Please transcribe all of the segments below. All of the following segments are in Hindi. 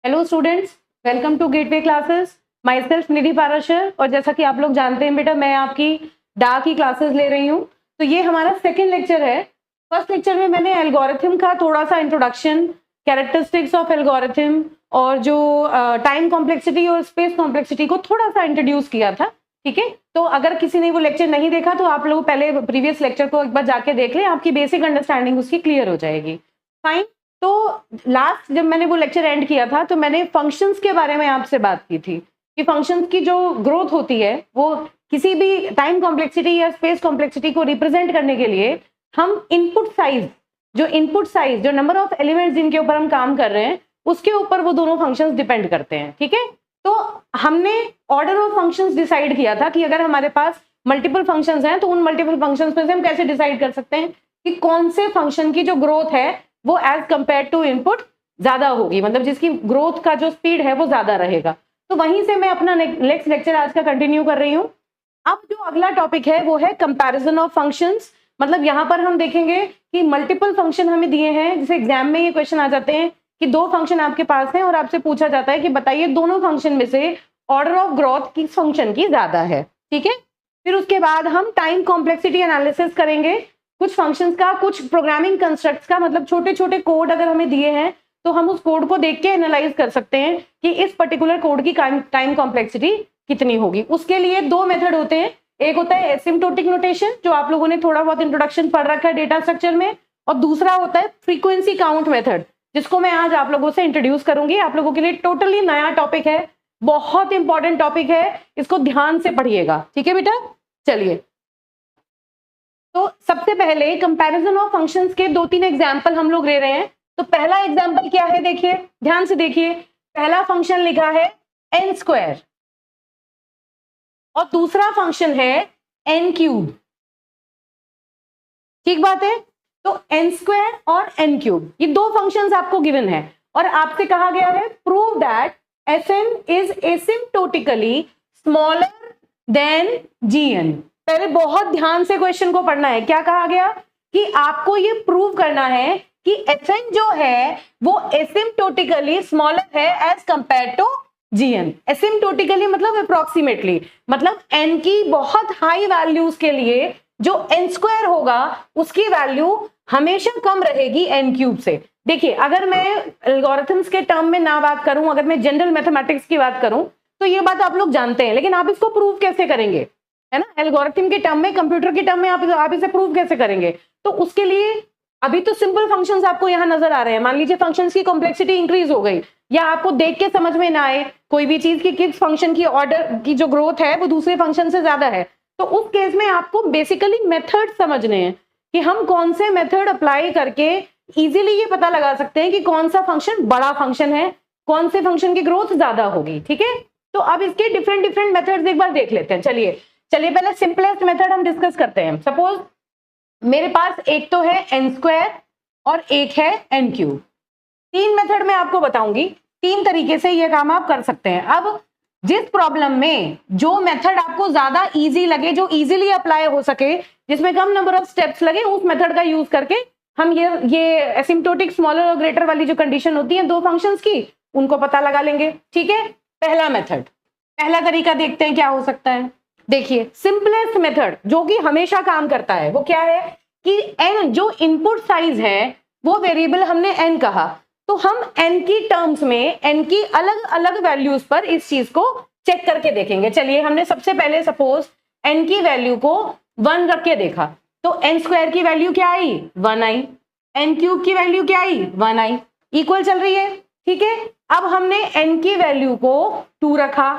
Hello students, welcome to Gateway classes. Myself Nidhi Parashar. और जैसा कि आप लोग जानते हैं बेटा, मैं आपकी डा की क्लासेस ले रही हूँ। तो ये हमारा सेकंड लेक्चर है। फर्स्ट लेक्चर में मैंने एल्गोरिथम का थोड़ा सा इंट्रोडक्शन, कैरेक्टरिस्टिक्स ऑफ एल्गोरिथम और जो टाइम कॉम्प्लेक्सिटी और स्पेस कॉम्प्लेक्सिटी को थोड़ा सा इंट्रोड्यूस किया था। ठीक है, तो अगर किसी ने वो लेक्चर नहीं देखा तो आप लोग पहले प्रीवियस लेक्चर को एक बार जाके देख लें, आपकी बेसिक अंडरस्टैंडिंग उसकी क्लियर हो जाएगी। फाइन। तो लास्ट जब मैंने वो लेक्चर एंड किया था तो मैंने फंक्शंस के बारे में आपसे बात की थी कि फंक्शंस की जो ग्रोथ होती है वो किसी भी टाइम कॉम्प्लेक्सिटी या स्पेस कॉम्प्लेक्सिटी को रिप्रेजेंट करने के लिए हम इनपुट साइज जो नंबर ऑफ एलिमेंट्स जिनके ऊपर हम काम कर रहे हैं उसके ऊपर वो दोनों फंक्शंस डिपेंड करते हैं। ठीक है, तो हमने ऑर्डर ऑफ फंक्शंस डिसाइड किया था कि अगर हमारे पास मल्टीपल फंक्शंस हैं तो उन मल्टीपल फंक्शंस में से हम कैसे डिसाइड कर सकते हैं कि कौन से फंक्शन की जो ग्रोथ है वो एज कंपेयर टू इनपुट ज्यादा होगी, मतलब जिसकी ग्रोथ का जो स्पीड है वो ज्यादा रहेगा। तो वहीं से मैं अपना नेक्स्ट लेक्चर आज का कंटिन्यू कर रही हूँ। अब जो अगला टॉपिक है वो है कंपैरिजन ऑफ फंक्शंस। मतलब यहाँ पर हम देखेंगे कि मल्टीपल फंक्शन हमें दिए हैं, जैसे एग्जाम में ये क्वेश्चन आ जाते हैं कि दो फंक्शन आपके पास हैं और आपसे पूछा जाता है कि बताइए दोनों फंक्शन में से ऑर्डर ऑफ ग्रोथ किस फंक्शन की ज्यादा है। ठीक है, फिर उसके बाद हम टाइम कॉम्प्लेक्सिटी एनालिसिस करेंगे, कुछ फंक्शंस का, कुछ प्रोग्रामिंग कंस्ट्रक्ट्स का, मतलब छोटे छोटे कोड अगर हमें दिए हैं तो हम उस कोड को देख के एनालाइज कर सकते हैं कि इस पर्टिकुलर कोड की टाइम कॉम्प्लेक्सिटी कितनी होगी। उसके लिए दो मेथड होते हैं, एक होता है एसिम्प्टोटिक नोटेशन जो आप लोगों ने थोड़ा बहुत इंट्रोडक्शन पढ़ रखा है डेटा स्ट्रक्चर में, और दूसरा होता है फ्रीक्वेंसी काउंट मेथड जिसको मैं आज आप लोगों से इंट्रोड्यूस करूंगी। आप लोगों के लिए टोटली नया टॉपिक है, बहुत इंपॉर्टेंट टॉपिक है, इसको ध्यान से पढ़िएगा। ठीक है बेटा, चलिए। तो सबसे पहले कंपैरिजन ऑफ फंक्शंस के दो तीन एग्जांपल हम लोग ले रहे हैं। तो पहला एग्जांपल क्या है, देखिए ध्यान से देखिए। पहला फंक्शन लिखा है n स्क्वायर और दूसरा फंक्शन है n क्यूब। ठीक बात है, तो n स्क्वायर और n क्यूब ये दो फंक्शंस आपको गिवन है और आपसे कहा गया है prove that fn is asymptotically smaller then gn। पहले बहुत ध्यान से क्वेश्चन को पढ़ना है। क्या कहा गया कि आपको ये प्रूव करना है कि fn जो है वो एसिम्प्टोटिकली स्मॉलर है as compare to gn। Asymptotically मतलब अप्रोक्सीमेटली, मतलब n की बहुत हाई वैल्यूज के लिए जो n स्क्वायर होगा उसकी वैल्यू हमेशा कम रहेगी n क्यूब से। देखिए, अगर मैं एल्गोरिथम्स के टर्म में ना बात करूं, अगर मैं जनरल मैथमेटिक्स की बात करूं तो ये बात आप लोग जानते हैं, लेकिन आप इसको प्रूव कैसे करेंगे, है ना। एल्गोरिथम के टर्म में, कंप्यूटर के टर्म में आप इसे प्रूव कैसे करेंगे। तो उसके लिए अभी तो सिंपल फंक्शंस आपको यहाँ नजर आ रहे हैं। मान लीजिए फंक्शंस की कॉम्प्लेक्सिटी इंक्रीज हो गई या आपको देख के समझ में ना आए कोई भी चीज की किस फंक्शन की ऑर्डर की जो ग्रोथ है वो दूसरे फंक्शन से ज्यादा है, तो उस केस में आपको बेसिकली मेथड समझने हैं कि हम कौन से मेथड अप्लाई करके इजीली ये पता लगा सकते हैं कि कौन सा फंक्शन बड़ा फंक्शन है, कौन से फंक्शन की ग्रोथ ज्यादा होगी। ठीक है, तो अब इसके डिफरेंट डिफरेंट मेथड्स एक बार देख लेते हैं। चलिए पहले सिंपलेस्ट मेथड हम डिस्कस करते हैं। सपोज मेरे पास एक तो है n स्क्वायर और एक है n क्यूब। तीन मेथड में आपको बताऊंगी, तीन तरीके से ये काम आप कर सकते हैं। अब जिस प्रॉब्लम में जो मेथड आपको ज्यादा इजी लगे, जो इजीली अप्लाई हो सके, जिसमें कम नंबर ऑफ स्टेप्स लगे, उस मेथड का यूज करके हम ये एसिम्प्टोटिक स्मॉलर और ग्रेटर वाली जो कंडीशन होती है दो फंक्शंस की, उनको पता लगा लेंगे। ठीक है, पहला मेथड, पहला तरीका देखते हैं क्या हो सकता है। देखिए, सिंपलेस्ट मेथड जो कि हमेशा काम करता है वो क्या है कि n जो इनपुट साइज है वो वेरिएबल हमने n कहा, तो हम n की टर्म्स में n की अलग अलग वैल्यूज पर इस चीज को चेक करके देखेंगे। चलिए, हमने सबसे पहले सपोज n की वैल्यू को 1 रख के देखा, तो n स्क्वायर की वैल्यू क्या आई, 1 आई, n क्यूब की वैल्यू क्या आई, 1 आई, इक्वल चल रही है। ठीक है, अब हमने n की वैल्यू को 2 रखा,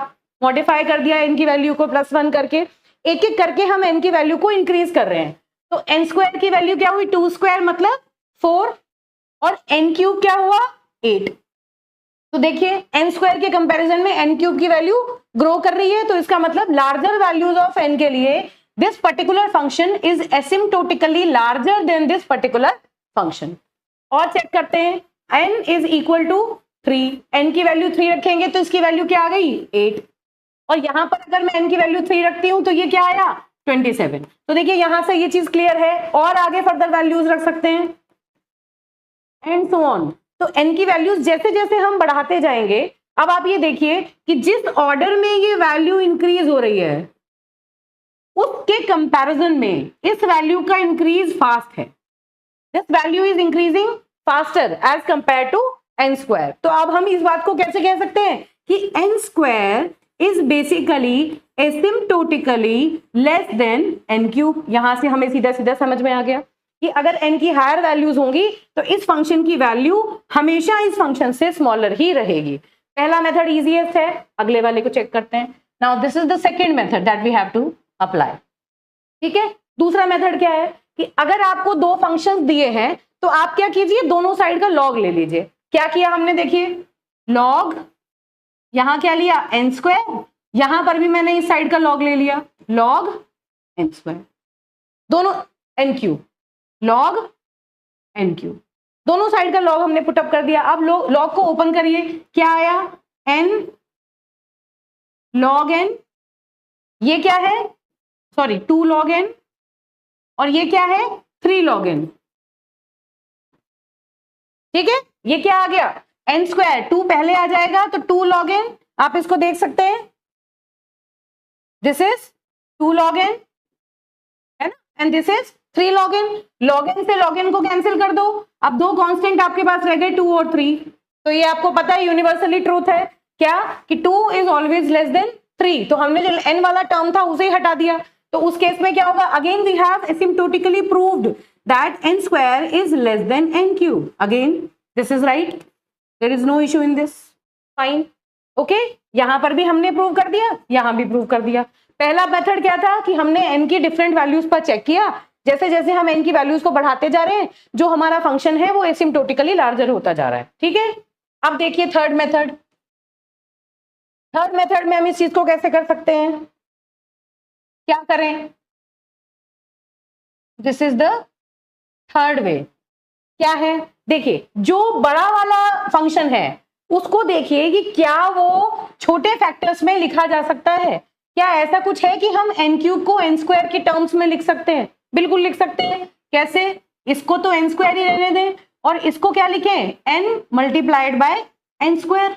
मॉडिफाई कर दिया n की वैल्यू को +1 करके, एक एक करके हम n की वैल्यू को इंक्रीज कर रहे हैं। तो n स्क्वायर की वैल्यू क्या हुई, 2 स्क्वायर मतलब 4, और n क्यूब क्या हुआ, 8। तो देखिए n स्क्वायर के कंपैरिजन में n क्यूब की वैल्यू ग्रो कर रही है, तो इसका मतलब लार्जर वैल्यूज ऑफ n के लिए this particular function is asymptotically larger than this particular function. और चेक करते हैं, n is equal to 3, n की वैल्यू 3 रखेंगे तो इसकी वैल्यू क्या आ गई, 8, और यहां पर अगर मैं n की वैल्यू 3 रखती हूं तो ये क्या आया, 27। तो देखिए यहां से ये चीज क्लियर है, और आगे फर्दर वैल्यूज रख सकते हैं एंड सो ऑन। तो n की वैल्यूज जैसे जैसे हम बढ़ाते जाएंगे, अब आप ये देखिए कि जिस ऑर्डर में ये वैल्यू इंक्रीज हो रही है उसके कंपैरिजन में इस वैल्यू का इंक्रीज फास्ट है. This value is increasing faster as compare to n square. तो अब हम इस बात को कैसे कह सकते हैं कि n square is basically एसिम्प्टोटिकली less than n cube. यहां से हमें सीधा सीधा समझ में आ गया कि अगर n की हायर वैल्यूज होंगी तो इस फंक्शन की वैल्यू हमेशा इस फंक्शन से स्मॉलर ही रहेगी. पहला मेथड इजीएस्ट है, अगले वाले को चेक करते हैं. Now this is the second method that we have to apply. ठीक है, दूसरा मेथड क्या है कि अगर आपको दो फंक्शंस दिए हैं तो आप क्या कीजिए, दोनों साइड का लॉग ले लीजिए. क्या किया हमने, देखिए लॉग, यहां क्या लिया n स्क्वायर, यहां पर भी मैंने इस साइड का लॉग ले लिया, लॉग n स्क्वायर, दोनों n cube, log n cube, दोनों साइड का लॉग हमने पुटअप कर दिया. अब लॉग को ओपन करिए, क्या आया n log n, ये क्या है, सॉरी 2 log n, और ये क्या है 3 log n. ठीक है, ये क्या आ गया n स्क्वायर, 2 पहले आ जाएगा तो 2 log n, आप इसको देख सकते हैं, दिस इज 2 log n है ना, and this is 3 log n. log n से log n को कैंसिल कर दो, अब दो कांस्टेंट आपके पास रह गए 2 और 3. तो ये आपको पता है यूनिवर्सली ट्रूथ है क्या कि 2 इज ऑलवेज लेस देन 3. तो हमने जो n वाला टर्म था उसे ही हटा दिया. तो उस केस में क्या होगा, again we have asymptotically proved that n square is less than n cube. Again this is right, there is no issue in this, fine. Okay, यहां पर भी हमने प्रूव कर दिया, यहां भी प्रूव कर दिया. पहला मेथड क्या था कि हमने n की डिफरेंट वैल्यूज पर चेक किया, जैसे जैसे हम n की वैल्यूज को बढ़ाते जा रहे हैं जो हमारा फंक्शन है वो एसिम्प्टोटिकली लार्जर होता जा रहा है. ठीक है, अब देखिए थर्ड मेथड. थर्ड मेथड में हम इस चीज को कैसे कर सकते हैं, क्या करें, this is the third way. क्या है, देखिए जो बड़ा वाला फंक्शन है उसको देखिए कि क्या वो छोटे फैक्टर्स में लिखा जा सकता है. क्या ऐसा कुछ है कि हम n क्यूब को n स्क्वायर के टर्म्स में लिख सकते हैं, बिल्कुल लिख सकते हैं. कैसे, इसको तो n स्क्वायर ही रहने दें और इसको क्या लिखें, n multiplied by n square.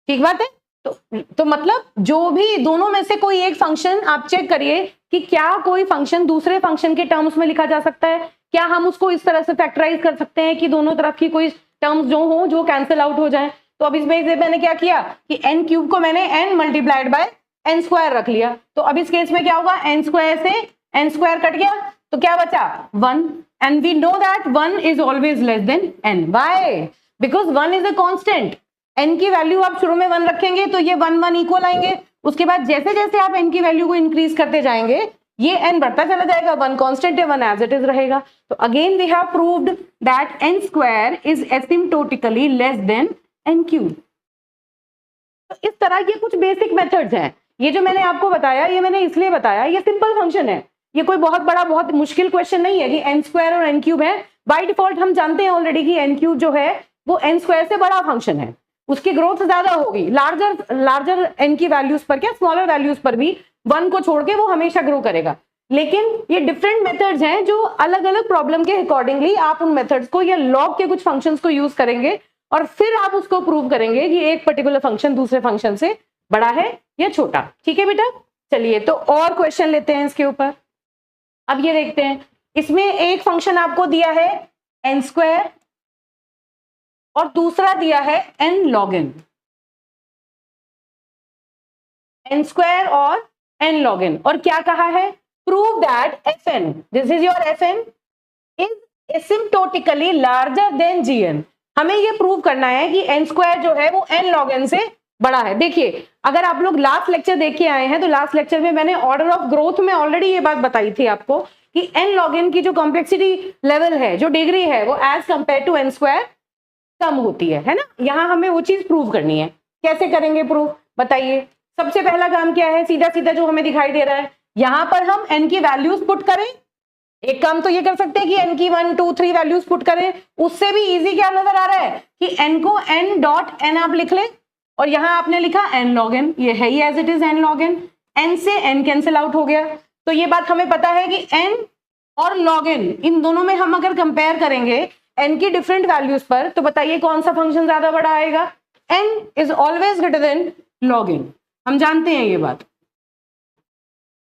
ठीक बात है. तो मतलब जो भी दोनों में से कोई एक फंक्शन आप चेक करिए कि क्या कोई फंक्शन दूसरे फंक्शन के टर्म्स में लिखा जा सकता है, क्या हम उसको इस तरह से फैक्टराइज कर सकते हैं कि दोनों तरफ की कोई टर्म्स जो हो जो कैंसिल आउट हो जाए. तो अब इसमें से मैंने क्या किया कि n क्यूब को मैंने n multiplied by n square रख लिया. तो अब इस केस में क्या होगा, n स्क्वायर से n स्क्वायर कट गया तो क्या बचा 1, and we know that 1 is always less than n. Why, because 1 is a constant. n की वैल्यू आप शुरू में 1 रखेंगे तो ये 1 1 इक्वल आएंगे, उसके बाद जैसे जैसे आप n की वैल्यू को इंक्रीज करते जाएंगे ये n बढ़ता चला जाएगा, 1 कांस्टेंट है, 1 एज इट इज रहेगा. तो again we have proved that n square is asymptotically less than n cube. तो इस तरह ये कुछ बेसिक मेथड्स हैं. ये जो मैंने आपको बताया ये मैंने इसलिए बताया, ये सिंपल फंक्शन है, ये कोई बहुत बड़ा बहुत मुश्किल क्वेश्चन नहीं है कि n स्क्वायर और n क्यूब है. बाय डिफॉल्ट हम जानते हैं ऑलरेडी कि n क्यूब जो है वो n स्क्वायर से बड़ा फंक्शन है, उसकी ग्रोथ ज्यादा होगी. लार्जर n की वैल्यूज पर, क्या स्मॉलर वैल्यूज पर भी 1 को छोड़ के वो हमेशा ग्रो करेगा. लेकिन ये डिफरेंट मेथड्स हैं जो अलग अलग प्रॉब्लम के अकॉर्डिंगली आप उन मेथड्स को या लॉग के कुछ फंक्शंस को यूज करेंगे और फिर आप उसको प्रूव करेंगे कि एक पर्टिकुलर फंक्शन दूसरे फंक्शन से बड़ा है या छोटा. ठीक है बेटा, चलिए तो और क्वेश्चन लेते हैं इसके ऊपर. अब ये देखते हैं, इसमें एक फंक्शन आपको दिया है n स्क्वायर और दूसरा दिया है n log n. n square और n log n, और क्या कहा है, prove that fn, this is your fn, is asymptotically larger then gn. हमें ये प्रूव करना है कि n स्क्वायर जो है वो n log n से बड़ा है. देखिए अगर आप लोग लास्ट लेक्चर देख के आए हैं तो लास्ट लेक्चर में मैंने ऑर्डर ऑफ ग्रोथ में ऑलरेडी ये बात बताई थी आपको कि n log n की जो कॉम्प्लेक्सिटी लेवल है, जो डिग्री है, वो as compare to n square कम होती है ना. यहाँ हमें वो चीज प्रूव करनी है. कैसे करेंगे प्रूव, बताइए. सबसे पहला काम क्या है, सीधा सीधा जो हमें दिखाई दे रहा है, यहां पर हम n की वैल्यूज पुट करें. एक काम तो ये कर सकते हैं कि n की 1 2 3 वैल्यूज पुट करें. उससे भी इजी क्या नजर आ रहा है कि n को n डॉट n आप लिख लें और यहां आपने लिखा n log n, ये है ही as it is n log n. n से n कैंसिल आउट हो गया. तो ये बात हमें पता है कि n और log n इन दोनों में हम अगर कंपेयर करेंगे n की डिफरेंट वैल्यूज पर, तो बताइए कौन सा फंक्शन ज्यादा बड़ा आएगा? n is always greater than log n, हम जानते हैं ये बात,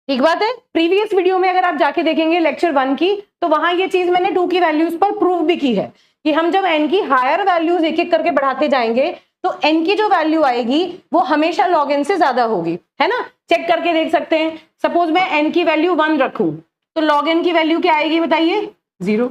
ठीक बात है। प्रीवियस वीडियो में अगर आप जाके देखेंगे लेक्चर 1 की, तो वहां ये चीज मैंने 2 की वैल्यूज पर प्रूव भी की है कि हम जब n की हायर वैल्यूज एक एक करके बढ़ाते जाएंगे तो n की जो वैल्यू आएगी वो हमेशा log n से ज्यादा होगी, है ना। चेक करके देख सकते हैं। सपोज मैं n की वैल्यू 1 रखूं तो log n की वैल्यू क्या आएगी बताइए? 0,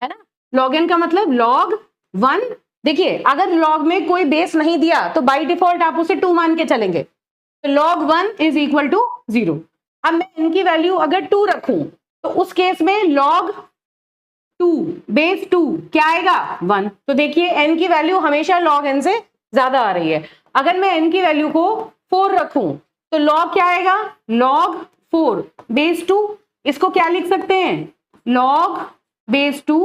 है ना। log n का मतलब log 1। देखिए अगर log में कोई बेस नहीं दिया तो बाय डिफॉल्ट आप उसे 2 मान के चलेंगे, तो log 1 इज इक्वल टू 0। अब मैं n की वैल्यू अगर 2 रखूं तो उस केस में log 2 बेस 2 क्या आएगा? 1। तो देखिए n की वैल्यू हमेशा log n से ज्यादा आ रही है। अगर मैं n की वैल्यू को 4 रखूं तो log क्या आएगा? log 4 बेस 2, इसको क्या लिख सकते हैं? log base 2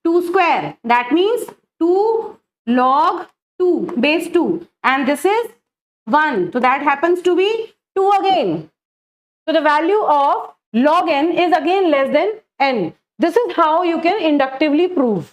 2 square, that means 2 log 2 base 2, and this is 1, so that happens to be 2 again. So the value of log n is again less than n. This is how you can inductively prove.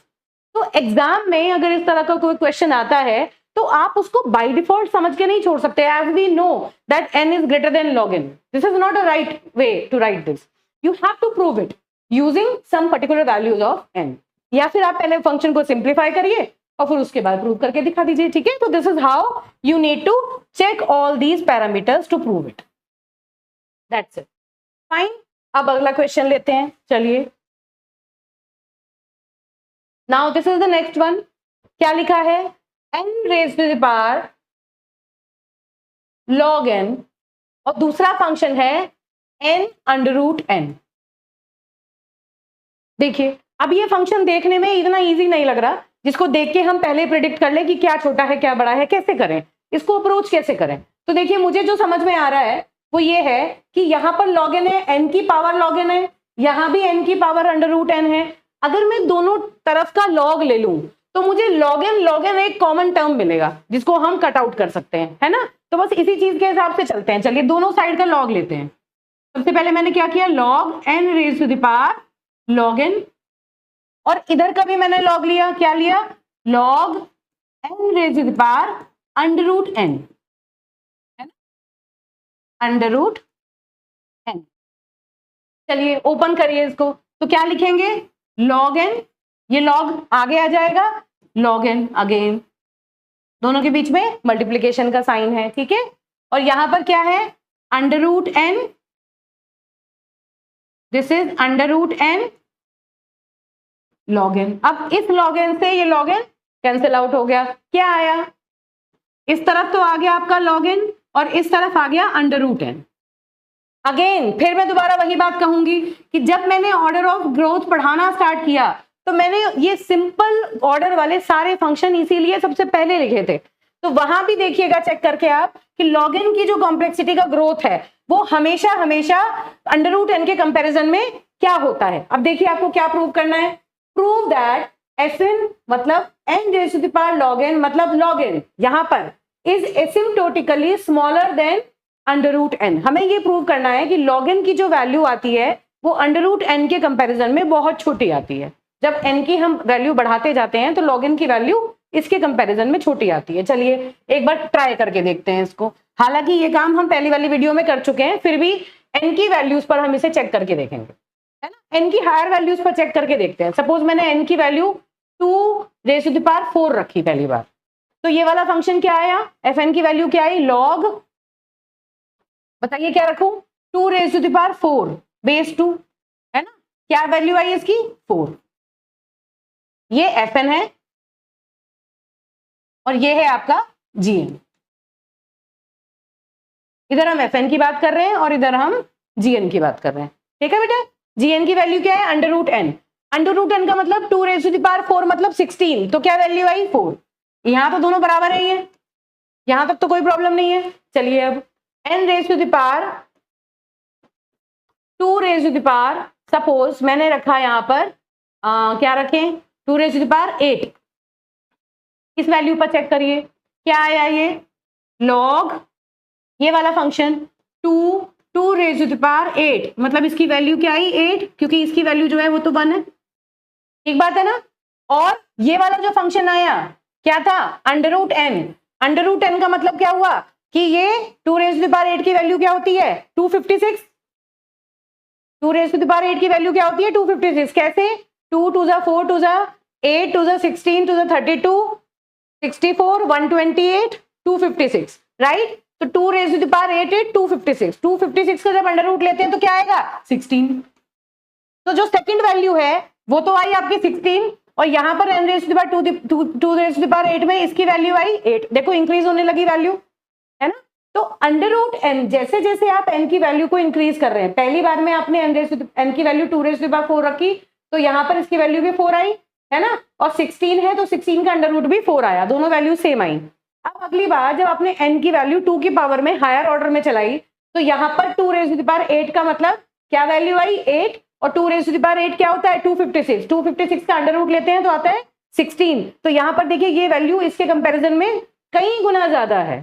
तो एग्जाम में अगर इस तरह का कोई क्वेश्चन आता है तो आप उसको बाय डिफॉल्ट समझ के नहीं छोड़ सकते, as we know that n is greater than log n. This is not a right way to write this. You have to prove it using some particular values of n. या फिर आप पहले फंक्शन को सिंप्लीफाई करिए और फिर उसके बाद प्रूव करके दिखा दीजिए, ठीक है। तो this is how you need to check all these parameters to prove it, that's it, fine. अब अगला क्वेश्चन लेते हैं, चलिए। Now this is the next one. क्या लिखा है? n raise to the power log n, और दूसरा फंक्शन है n अंडर रूट n। देखिए अब ये फंक्शन देखने में इतना इजी नहीं लग रहा जिसको देख के हम पहले प्रिडिक्ट कर ले कि क्या छोटा है क्या बड़ा है, कैसे करें इसको, अप्रोच कैसे करें। तो देखिए मुझे जो समझ में आ रहा है वो ये है कि यहाँ पर log n है, n की पावर log n है, यहाँ भी n की पावर अंडर रूट n है। अगर मैं दोनों तरफ का log ले लूं तो मुझे log n एक कॉमन टर्म मिलेगा जिसको हम कट आउट कर सकते हैं, है ना। तो बस इसी चीज के हिसाब से चलते हैं, चलिए दोनों साइड का log लेते हैं। सबसे पहले मैंने क्या किया? log n raise to the power log n, और इधर का भी मैंने log लिया, क्या लिया? log n raise to the power under root n, है ना, अंडर रूट n। चलिए ओपन करिए इसको, तो क्या लिखेंगे? log n, ये log आगे आ जाएगा, log n अगेन, दोनों के बीच में मल्टीप्लीकेशन का साइन है, ठीक है। और यहां पर क्या है? Under root n, this is under root n log n। अब इस log n से ये log n कैंसिल आउट हो गया, क्या आया? इस तरफ तो आ गया आपका log n और इस तरफ आ गया अंडर रूट n। अगेन फिर मैं दोबारा वही बात कहूंगी कि जब मैंने ऑर्डर ऑफ ग्रोथ पढ़ाना स्टार्ट किया तो मैंने ये सिंपल ऑर्डर वाले सारे फंक्शन इसीलिए सबसे पहले लिखे थे। तो वहां भी देखिएगा चेक करके आप कि log n की जो कॉम्प्लेक्सिटी का ग्रोथ है वो हमेशा हमेशा अंडर रूट n के कंपैरिजन में क्या होता है। अब देखिए आपको क्या प्रूव करना है? प्रूव दैट Fn मतलब n raise to the power log n मतलब log n यहां पर is asymptotically smaller than under root n। हमें ये प्रूव करना है कि log n की जो वैल्यू आती है वो अंडर रूट n के कंपैरिजन में बहुत छोटी आती है। जब n की हम वैल्यू बढ़ाते जाते हैं तो log n की वैल्यू इसके कंपैरिजन में छोटी आती है। चलिए एक बार ट्राई करके देखते हैं इसको। हालांकि ये काम हम पहली वाली वीडियो में कर चुके हैं, फिर भी n की वैल्यूज पर हम इसे चेक करके देखेंगे, है ना। n की हायर वैल्यूज पर चेक करके देखते हैं। सपोज मैंने n की value 2 raise to the power 4 रखी पहली बार, तो ये वाला फंक्शन क्या आया? fn की वैल्यू क्या आई? log, बताइए क्या रखूं? 2 raise to the power 4 base 2, है ना। क्या वैल्यू आई इसकी? 4। ये fn है और ये है आपका gn। इधर हम fn की बात कर रहे हैं और इधर हम gn की बात कर रहे हैं, ठीक है बेटा। gn की वैल्यू क्या है? Under root n। Under root n का मतलब 2 रेज़ टू द पावर 4 मतलब 16, तो क्या वैल्यू आई? 4। यहां तो दोनों बराबर ही है, यहां तक तो कोई प्रॉब्लम नहीं है। चलिए अब n raise to the power 2 raise to the power, suppose मैंने रखा यहां पर क्या रखें? 2 रेज़ टू द पावर 8। इस वैल्यू पर चेक करिए क्या आया? ये log, ये वाला function 2 raise to the power 8 मतलब इसकी वैल्यू क्या आई? 8, क्योंकि इसकी वैल्यू जो है वो तो 1 है। ठीक बात है ना। और ये वाला जो फंक्शन आया क्या था, under root n. Under root n का मतलब क्या हुआ कि ये 2 रेज़ टू द पावर 8 की वैल्यू क्या होती है 256। 2 रेज़ टू द पावर 8 की वैल्यू क्या होती है 256। कैसे, 2 2 जा 4 2 जा 8 2 जा 16 2 जा 32 64 128 256, राइट। तो 2 रेज़ टू द पावर 8 है 256। 256 का जब अंडर रूट लेते हैं तो क्या आएगा 16। तो जो सेकंड वैल्यू है वो तो आई आपकी 16 और यहां पर n raise to the power 2 raise to the power 8 में इसकी वैल्यू आई 8। देखो इंक्रीज होने लगी वैल्यू, है ना। तो अंडर रूट n, जैसे जैसे आप n की वैल्यू को इंक्रीज कर रहे हैं, पहली बार में आपने n की value 2 raise to the power 4 रखी तो यहां पर इसकी वैल्यू भी 4 आई, है ना। और 16 है तो 16 का अंडर रूट भी 4 आया, दोनों वैल्यू सेम आई। अब अगली बार जब आपने n की वैल्यू 2 की पावर में हायर ऑर्डर में चलाई तो यहां पर 2 रेज़ टू द पावर 8 का मतलब क्या वैल्यू आई 8 और 2 रेज़ टू द पावर 8 क्या होता है 256। 256 का अंडर रूट लेते हैं तो आता है 16। तो यहां पर देखिए ये वैल्यू इसके कंपैरिजन में कई गुना ज्यादा है,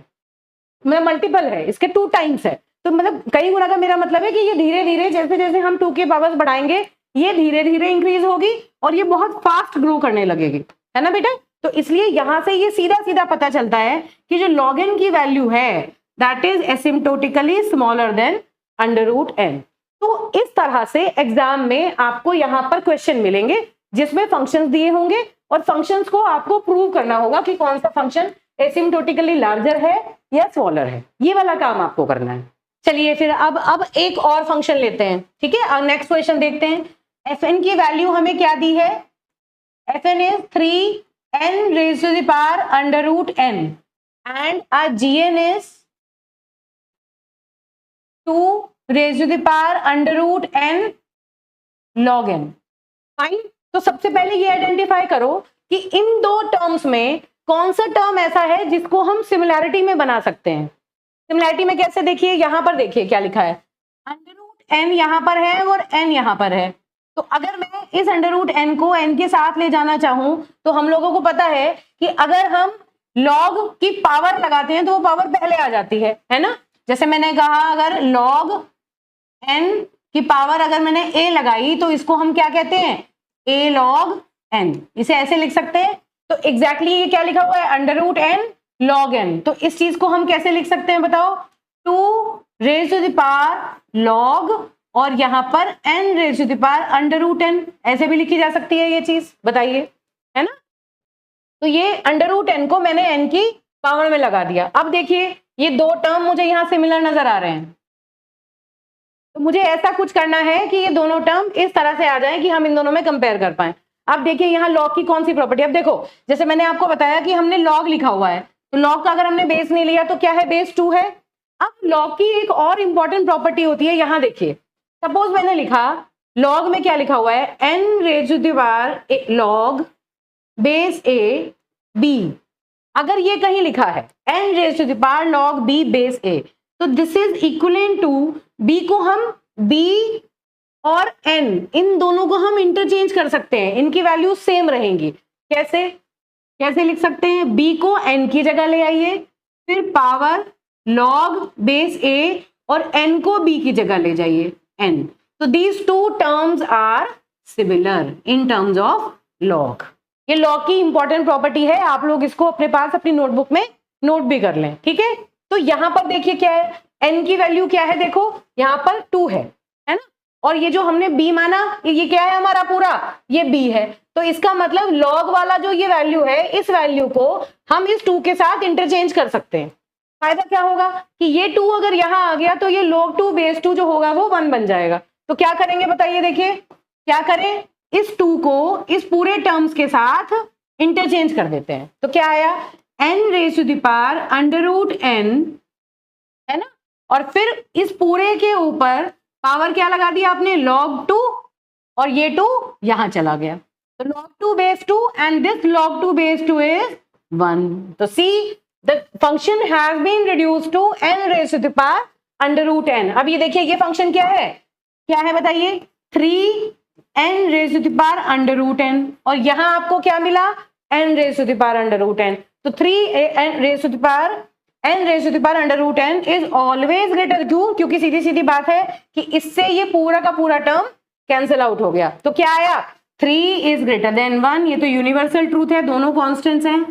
मतलब मल्टीपल है, इसके 2 टाइम्स है। तो मतलब कई गुना का मेरा मतलब है कि ये धीरे धीरे जैसे जैसे हम 2 के पावर्स बढ़ाएंगे ये धीरे धीरे इंक्रीज होगी और ये बहुत फास्ट ग्रो करने लगेगी, है ना बेटा। तो इसलिए यहां से ये सीधा सीधा पता चलता है कि जो log n की वैल्यू है that is asymptotically smaller than under root n। तो इस तरह से एग्जाम में आपको यहां पर क्वेश्चन मिलेंगे जिसमें फंक्शंस दिए होंगे और फंक्शंस को आपको प्रूव करना होगा कि कौन सा फंक्शन एसिम्प्टोटिकली लार्जर है या स्मॉलर है, ये वाला काम आपको करना है। चलिए फिर अब एक और फंक्शन लेते हैं, ठीक है। अब नेक्स्ट क्वेश्चन देखते हैं। fn की वैल्यू हमें क्या दी है, fn इज 3n raise to the power under root n and gn is 2 raise to the power under root n log n। Fine. तो सबसे पहले ये आइडेंटिफाई करो कि इन दो टर्म्स में कौन सा टर्म ऐसा है जिसको हम सिमिलैरिटी में बना सकते हैं। सिमिलैरिटी में कैसे, देखिए यहां पर देखिए क्या लिखा है, अंडर रूट n यहां पर है और n यहां पर है। तो अगर मैं इस अंडर रूट n को n के साथ ले जाना चाहूं तो हम लोगों को पता है कि अगर हम log की पावर लगाते हैं तो वो पावर पहले आ जाती है ना। जैसे मैंने कहा अगर log n की पावर अगर मैंने a लगाई तो इसको हम क्या कहते हैं a log n, इसे ऐसे लिख सकते हैं। तो एग्जैक्टली ये क्या लिखा हुआ है under root n log n। तो इस चीज को हम कैसे लिख सकते हैं बताओ, 2 raise to the power log और यहां पर n raise to the power under root n, ऐसे भी लिखी जा सकती है ये चीज, बताइए, है ना। तो ये अंडर रूट n को मैंने n की पावर में लगा दिया। अब देखिए ये दो टर्म मुझे यहां सिमिलर नजर आ रहे हैं तो मुझे ऐसा कुछ करना है कि ये दोनों टर्म इस तरह से आ जाए कि हम इन दोनों में कंपेयर कर पाए। अब देखिए यहाँ लॉग की कौन सी प्रॉपर्टी, अब देखो जैसे मैंने आपको बताया कि हमने लॉग लिखा हुआ है तो लॉग का अगर हमने बेस नहीं लिया तो क्या है बेस 2 है। अब लॉग की एक और इंपॉर्टेंट प्रॉपर्टी होती है, यहाँ देखिए सपोज मैंने लिखा लॉग में क्या लिखा हुआ है n raise to the power log base a b। अगर ये कहीं लिखा है n raise to the power log b base a तो this is equivalent to b को हम b और n इन दोनों को हम इंटरचेंज कर सकते हैं, इनकी वैल्यू सेम रहेंगी। कैसे कैसे लिख सकते हैं, b को n की जगह ले आइए फिर पावर log बेस a और n को b की जगह ले जाइए n। तो these two terms are similar in terms of log। ये log की इंपॉर्टेंट प्रॉपर्टी है, आप लोग इसको अपने पास अपनी नोटबुक में नोट भी कर लें, ठीक है। तो यहां पर देखिए क्या है, n की वैल्यू क्या है, देखो यहां पर 2 है ना, और ये जो हमने b माना ये क्या है हमारा पूरा ये b है। तो इसका मतलब log वाला जो ये वैल्यू है इस वैल्यू को हम इस 2 के साथ इंटरचेंज कर सकते हैं। फायदा क्या होगा कि ये 2 अगर यहां आ गया तो ये log 2 बेस 2 जो होगा वो 1 बन जाएगा। तो क्या करेंगे बताइए, देखिए क्या करें, इस 2 को इस पूरे टर्म्स के साथ इंटरचेंज कर देते हैं। तो क्या आया n raise to the power under root n, है ना, और फिर इस पूरे के ऊपर पावर क्या लगा दिया आपने log 2 और ये 2 यहां चला गया तो log 2 base 2 and this log 2 base 2 is 1। तो see the function has been reduced to n raise to the power under root n। अब ये देखिए ये फंक्शन क्या है बताइए 3n raise to the power under root n और यहां आपको क्या मिला n raise to the power under root n। तो 3n raise to the power n raise to the power under root n is always greater, क्योंकि सीधी सीधी बात है कि इससे ये पूरा का पूरा टर्म कैंसिल आउट हो गया। तो क्या आया 3 इज ग्रेटर देन 1, ये तो यूनिवर्सल ट्रूथ है, दोनों कॉन्स्टेंट्स हैं,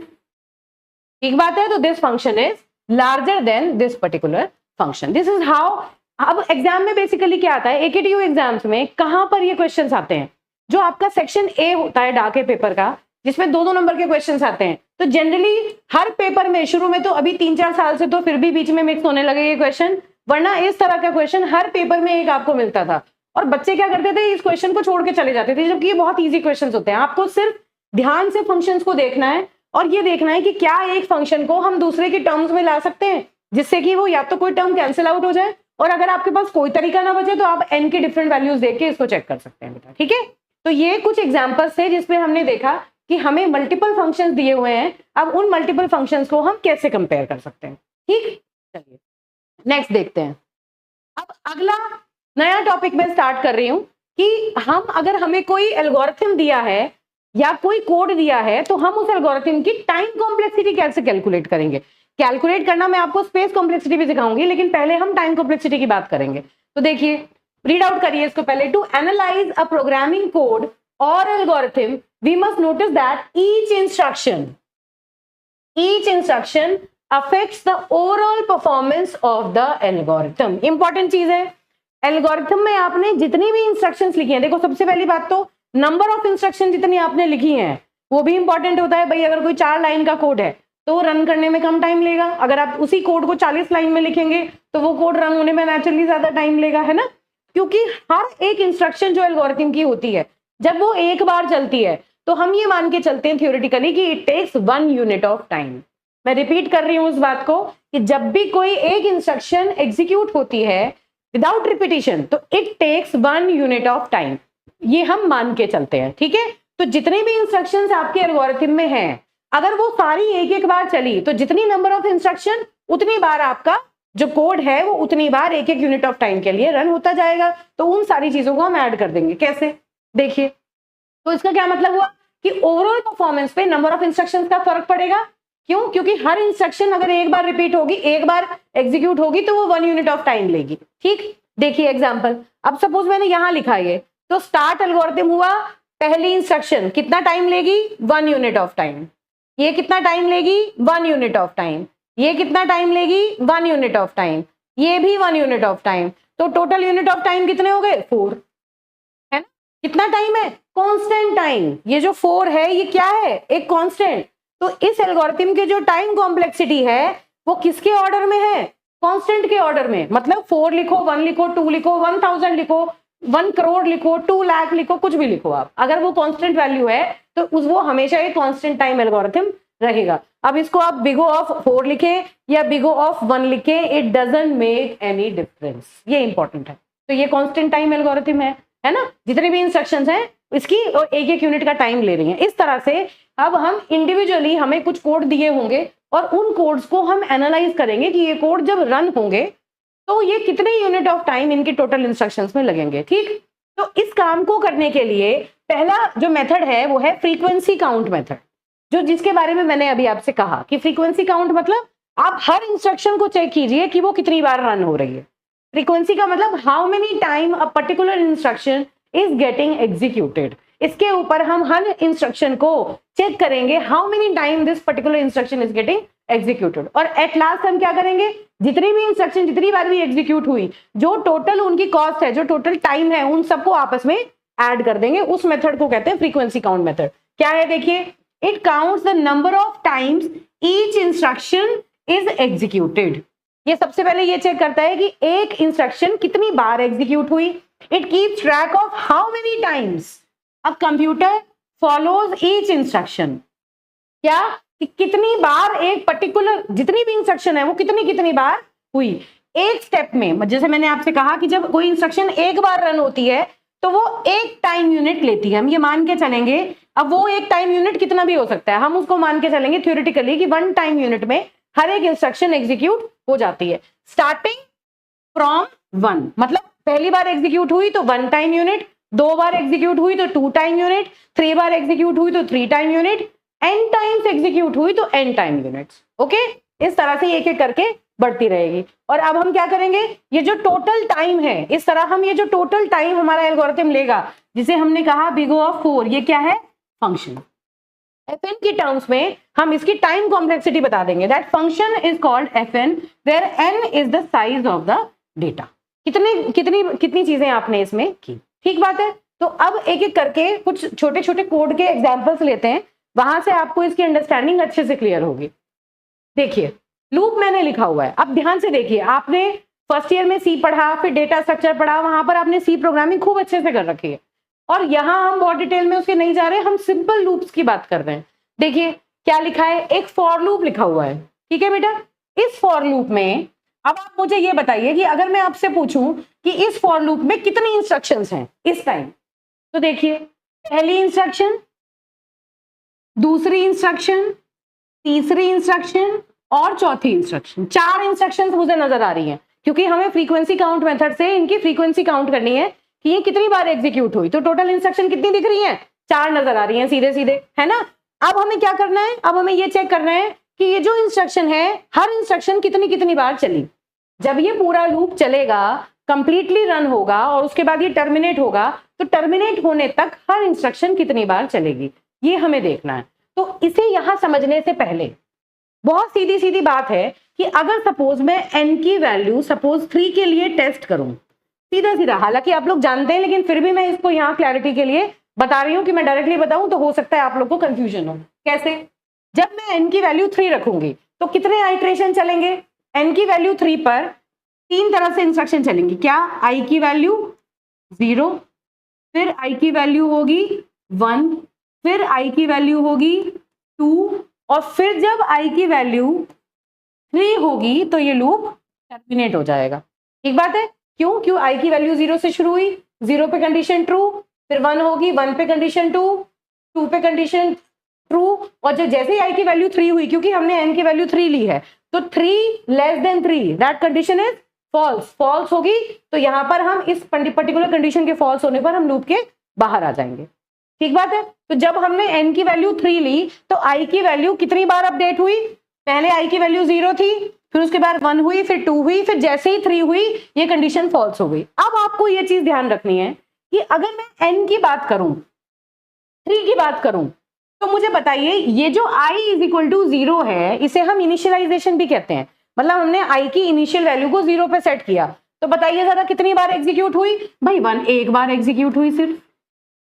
ठीक बात है। तो this function is larger than this particular function, this is how. अब एग्जाम में बेसिकली क्या आता है, एकेटीयू एग्जाम्स में कहां पर ये क्वेश्चंस आते हैं, जो आपका सेक्शन ए होता है डाके पेपर का, जिसमें 2-2 नंबर के क्वेश्चंस आते हैं, तो जनरली हर पेपर में शुरू में तो अभी 3-4 साल से तो फिर भी बीच में मिक्स होने लगे ये क्वेश्चन, वरना इस तरह का क्वेश्चन हर पेपर में एक आपको मिलता था। और बच्चे क्या करते थे, इस क्वेश्चन को छोड़ के चले जाते थे, जबकि ये बहुत ईजी क्वेश्चन होते हैं। आपको सिर्फ ध्यान से फंक्शंस को देखना है और ये देखना है कि क्या एक फंक्शन को हम दूसरे की टर्म्स में ला सकते हैं, जिससे कि वो या तो कोई टर्म कैंसिल आउट हो जाए, और अगर आपके पास कोई तरीका ना बचे तो आप एन के डिफरेंट वैल्यूज देख के इसको चेक कर सकते हैं बेटा, ठीक है। तो ये कुछ एग्जांपल्स थे जिसमें हमने देखा कि हमें मल्टीपल फंक्शंस दिए हुए हैं, अब उन मल्टीपल फंक्शंस को हम कैसे कंपेयर कर सकते हैं, ठीक। चलिए नेक्स्ट देखते हैं। अब अगला नया टॉपिक मैं स्टार्ट कर रही हूं कि हम अगर हमें कोई एल्गोरिथम दिया है या कोई कोड दिया है, तो हम उस एल्गोरिथम की टाइम कॉम्प्लेक्सिटी कैसे कैलकुलेट करेंगे। कैलकुलेट करना मैं आपको स्पेस कॉम्प्लेक्सिटी भी सिखाऊंगी, लेकिन पहले हम टाइम कॉम्प्लेक्सिटी की बात करेंगे। तो देखिए, रीड आउट करिए इसको पहले। To analyse a programming code और algorithm we must notice that each instruction affects the overall performance of the algorithm. Important चीज है, एल्गोरिथम में आपने जितनी भी इंस्ट्रक्शंस लिखी हैं, देखो सबसे पहली बात तो नंबर ऑफ इंस्ट्रक्शन जितनी आपने लिखी हैं वो भी इंपॉर्टेंट होता है। भाई अगर कोई 4 लाइन का कोड है तो रन करने में कम टाइम लेगा, अगर आप उसी कोड को 40 लाइन में लिखेंगे तो वो कोड रन होने में नेचुरली ज्यादा टाइम लेगा, है ना। क्योंकि हर एक इंस्ट्रक्शन जो एल्गोरिथम की होती है, जब वो एक बार चलती है तो हम ये मान के चलते हैं थियोरेटिकली कि it takes 1 unit of time. मैं रिपीट कर रही हूं इस बात को कि जब भी कोई एक इंस्ट्रक्शन एग्जीक्यूट होती है विदाउट रिपीटिशन, तो it takes 1 unit of time, ये हम मान के चलते हैं, ठीक है। तो जितने भी इंस्ट्रक्शंस आपके एल्गोरिथम में हैं, अगर वो सारी एक एक बार चली तो जितनी नंबर ऑफ इंस्ट्रक्शन उतनी बार आपका जो कोड है वो उतनी बार एक एक यूनिट ऑफ टाइम के लिए रन होता जाएगा। तो उन सारी चीजों को हम ऐड कर देंगे। कैसे, देखिए। तो इसका क्या मतलब हुआ कि ओवरऑल परफॉर्मेंस पे नंबर ऑफ इंस्ट्रक्शंस का फर्क पड़ेगा। क्यों? क्योंकि हर इंस्ट्रक्शन अगर एक बार रिपीट होगी, एक बार एग्जीक्यूट होगी, तो वो 1 यूनिट ऑफ टाइम लेगी, ठीक। देखिए एग्जांपल, अब सपोज मैंने यहां लिखा है तो स्टार्ट एल्गोरिथम हुआ, पहली इंस्ट्रक्शन कितना टाइम लेगी, 1 यूनिट ऑफ टाइम। ये कितना टाइम लेगी, 1 यूनिट ऑफ टाइम। ये कितना टाइम लेगी, 1 यूनिट ऑफ टाइम। ये भी 1 यूनिट ऑफ टाइम। तो टोटल यूनिट ऑफ टाइम कितने हो गए, 4, है ना। कितना टाइम है, कांस्टेंट टाइम। ये जो 4 है ये क्या है, एक कांस्टेंट। तो इस एल्गोरिथम के जो टाइम कॉम्प्लेक्सिटी है वो किसके ऑर्डर में है, कांस्टेंट के ऑर्डर में। मतलब 4 लिखो, 1 लिखो, 2 लिखो, 1000 लिखो, 1 करोड़ लिखो, 2 लाख लिखो, कुछ भी लिखो आप, अगर वो कांस्टेंट वैल्यू है तो वो हमेशा एक कांस्टेंट टाइम एल्गोरिथम रहेगा। अब इसको आप बिग O ऑफ 4 लिखे या बिग O ऑफ 1 लिखे, it doesn't make any difference, ये इंपॉर्टेंट है। तो ये कांस्टेंट टाइम एल्गोरिथम है ना। जितने भी इंस्ट्रक्शंस हैं इसकी एक एक यूनिट का टाइम ले रही हैं। इस तरह से अब हम इंडिविजुअली, हमें कुछ कोड दिए होंगे और उन कोड्स को हम एनालाइज करेंगे कि ये कोड जब रन होंगे तो ये कितने यूनिट ऑफ टाइम इनके टोटल इंस्ट्रक्शंस में लगेंगे, ठीक। तो इस काम को करने के लिए पहला जो मेथड है वो है फ्रीक्वेंसी काउंट मेथड, जो जिसके बारे में मैंने अभी आपसे कहा कि फ्रीक्वेंसी काउंट मतलब आप हर इंस्ट्रक्शन को चेक कीजिए कि वो कितनी बार रन हो रही है। फ्रीक्वेंसी का मतलब how many time a particular instruction is getting executed. इसके ऊपर हम हर इंस्ट्रक्शन को चेक करेंगे, how many time this particular instruction is getting executed. और एट लास्ट हम क्या करेंगे, जितनी भी इंस्ट्रक्शन जितनी बार भी एग्जीक्यूट हुई, जो टोटल उनकी कॉस्ट है, जो टोटल टाइम है, उन सबको आपस में ऐड कर देंगे। उस मेथड को कहते हैं फ्रीक्वेंसी काउंट मेथड। क्या है देखिए, it counts the number of times each instruction is executed. ये सबसे पहले ये चेक करता है कि एक इंस्ट्रक्शन कितनी बार एग्जीक्यूट हुई। It keeps track of how many times a computer follows each instruction. क्या कि कितनी बार एक पर्टिकुलर, जितनी भी इंस्ट्रक्शन है वो कितनी बार हुई एक स्टेप में। जैसे मैंने आपसे कहा कि जब कोई इंस्ट्रक्शन एक बार रन होती है तो वो एक टाइम यूनिट लेती है, हम ये मान के चलेंगे। अब वो एक टाइम यूनिट कितना भी हो सकता है, हम उसको मान के चलेंगे थ्योरेटिकली कि 1 टाइम यूनिट में हर एक इंस्ट्रक्शन एग्जीक्यूट हो जाती है, स्टार्टिंग फ्रॉम 1। मतलब पहली बार एग्जीक्यूट हुई तो 1 टाइम यूनिट, 2 बार एग्जीक्यूट हुई तो 2 टाइम यूनिट, 3 बार एग्जीक्यूट हुई तो 3 time unit, n times execute हुई तो n टाइम यूनिट्स। ओके, इस तरह से एक एक करके बढ़ती रहेगी। और अब हम क्या करेंगे, ये जो टोटल टाइम है, इस तरह हम ये जो टोटल टाइम हमारा एल्गोरिथम लेगा, जिसे हमने कहा बिग O ऑफ 4, ये क्या है, फंक्शन। fn की टर्म्स में हम इसकी टाइम कॉम्प्लेक्सिटी बता देंगे, that function is called fn where n is the size of the data. कितनी चीजें आपने इसमें की, ठीक बात है। तो अब एक एक करके कुछ छोटे छोटे कोड के एग्जांपल्स लेते हैं, वहां से आपको इसकी अंडरस्टैंडिंग अच्छे से क्लियर होगी। देखिए लूप मैंने लिखा हुआ है, अब ध्यान से देखिए, आपने फर्स्ट ईयर में सी पढ़ा, फिर डेटा स्ट्रक्चर पढ़ा, वहां पर आपने सी प्रोग्रामिंग खूब अच्छे से कर रखी है, और यहां हम बहुत डिटेल में उसके नहीं जा रहे, हम सिंपल लूप्स की बात कर रहे हैं। देखिए क्या लिखा है, एक फॉर लूप लिखा हुआ है, ठीक है बेटा। इस फॉर लूप में अब आप मुझे ये बताइए कि अगर मैं आपसे पूछूं कि इस फॉर लूप में कितनी इंस्ट्रक्शंस हैं इस टाइम, तो देखिए पहली इंस्ट्रक्शन, दूसरी इंस्ट्रक्शन, तीसरी इंस्ट्रक्शन और चौथी इंस्ट्रक्शन, 4 इंस्ट्रक्शंस मुझे नजर आ रही हैं, क्योंकि हमें फ्रीक्वेंसी काउंट मेथड से इनकी फ्रीक्वेंसी काउंट करनी है कि ये कितनी बार एग्जीक्यूट हुई। तो टोटल इंस्ट्रक्शन कितनी दिख रही है, 4 नजर आ रही हैं सीधे सीधे, है ना। अब हमें क्या करना है, अब हमें ये चेक करना है कि ये जो इंस्ट्रक्शन है, हर इंस्ट्रक्शन कितनी कितनी बार चली। जब ये पूरा लूप चलेगा, कंप्लीटली रन होगा और उसके बाद ये टर्मिनेट होगा, तो टर्मिनेट होने तक हर इंस्ट्रक्शन कितनी बार चलेगी, ये हमें देखना है। तो इसे यहां समझने से पहले बहुत सीधी सीधी बात है कि अगर सपोज मैं n की वैल्यू सपोज 3 के लिए टेस्ट करूं, सीधा सीधा, हालांकि आप लोग जानते हैं लेकिन फिर भी मैं इसको यहां क्लैरिटी के लिए बता रही हूं कि मैं डायरेक्टली बताऊं तो हो सकता है आप लोग को कंफ्यूजन हो। कैसे, जब मैं n की वैल्यू 3 रखूंगी तो कितने आइट्रेशन चलेंगे, n की वैल्यू 3 पर 3 तरह से इंस्ट्रक्शन चलेंगी। क्या, i की वैल्यू 0, फिर i की वैल्यू होगी 1, फिर i की वैल्यू होगी 2, और फिर जब i की वैल्यू 3 होगी तो ये लूप टर्मिनेट हो जाएगा। ठीक बात है, क्यों i की वैल्यू 0 से शुरू हुई, 0 पे कंडीशन ट्रू, फिर 1 होगी, 1 पे कंडीशन 2 पे कंडीशन ट्रू, और जैसे ही i की वैल्यू 3 हुई, क्योंकि हमने n की वैल्यू 3 ली है, तो 3 less than 3 that condition is false होगी। तो यहां पर हम इस पर्टिकुलर कंडीशन के फॉल्स होने पर हम लूप के बाहर आ जाएंगे। ठीक बात है। तो जब हमने n की वैल्यू 3 ली तो i की वैल्यू कितनी बार अपडेट हुई, पहले i की वैल्यू 0 थी, फिर उसके बाद 1 हुई, फिर 2 हुई, फिर जैसे ही 3 हुई ये कंडीशन फॉल्स हो गई। अब आपको ये चीज ध्यान रखनी है कि अगर मैं n की बात करूं, 3 की बात करूं, तो मुझे बताइए ये जो i इज इक्वल टू 0 है, इसे हम इनिशियलाइजेशन भी कहते हैं, मतलब हमने i की इनिशियल वैल्यू को 0 पे सेट किया। तो बताइए जरा कितनी बार एग्जीक्यूट हुई, भाई 1 एक बार एग्जीक्यूट हुई सिर्फ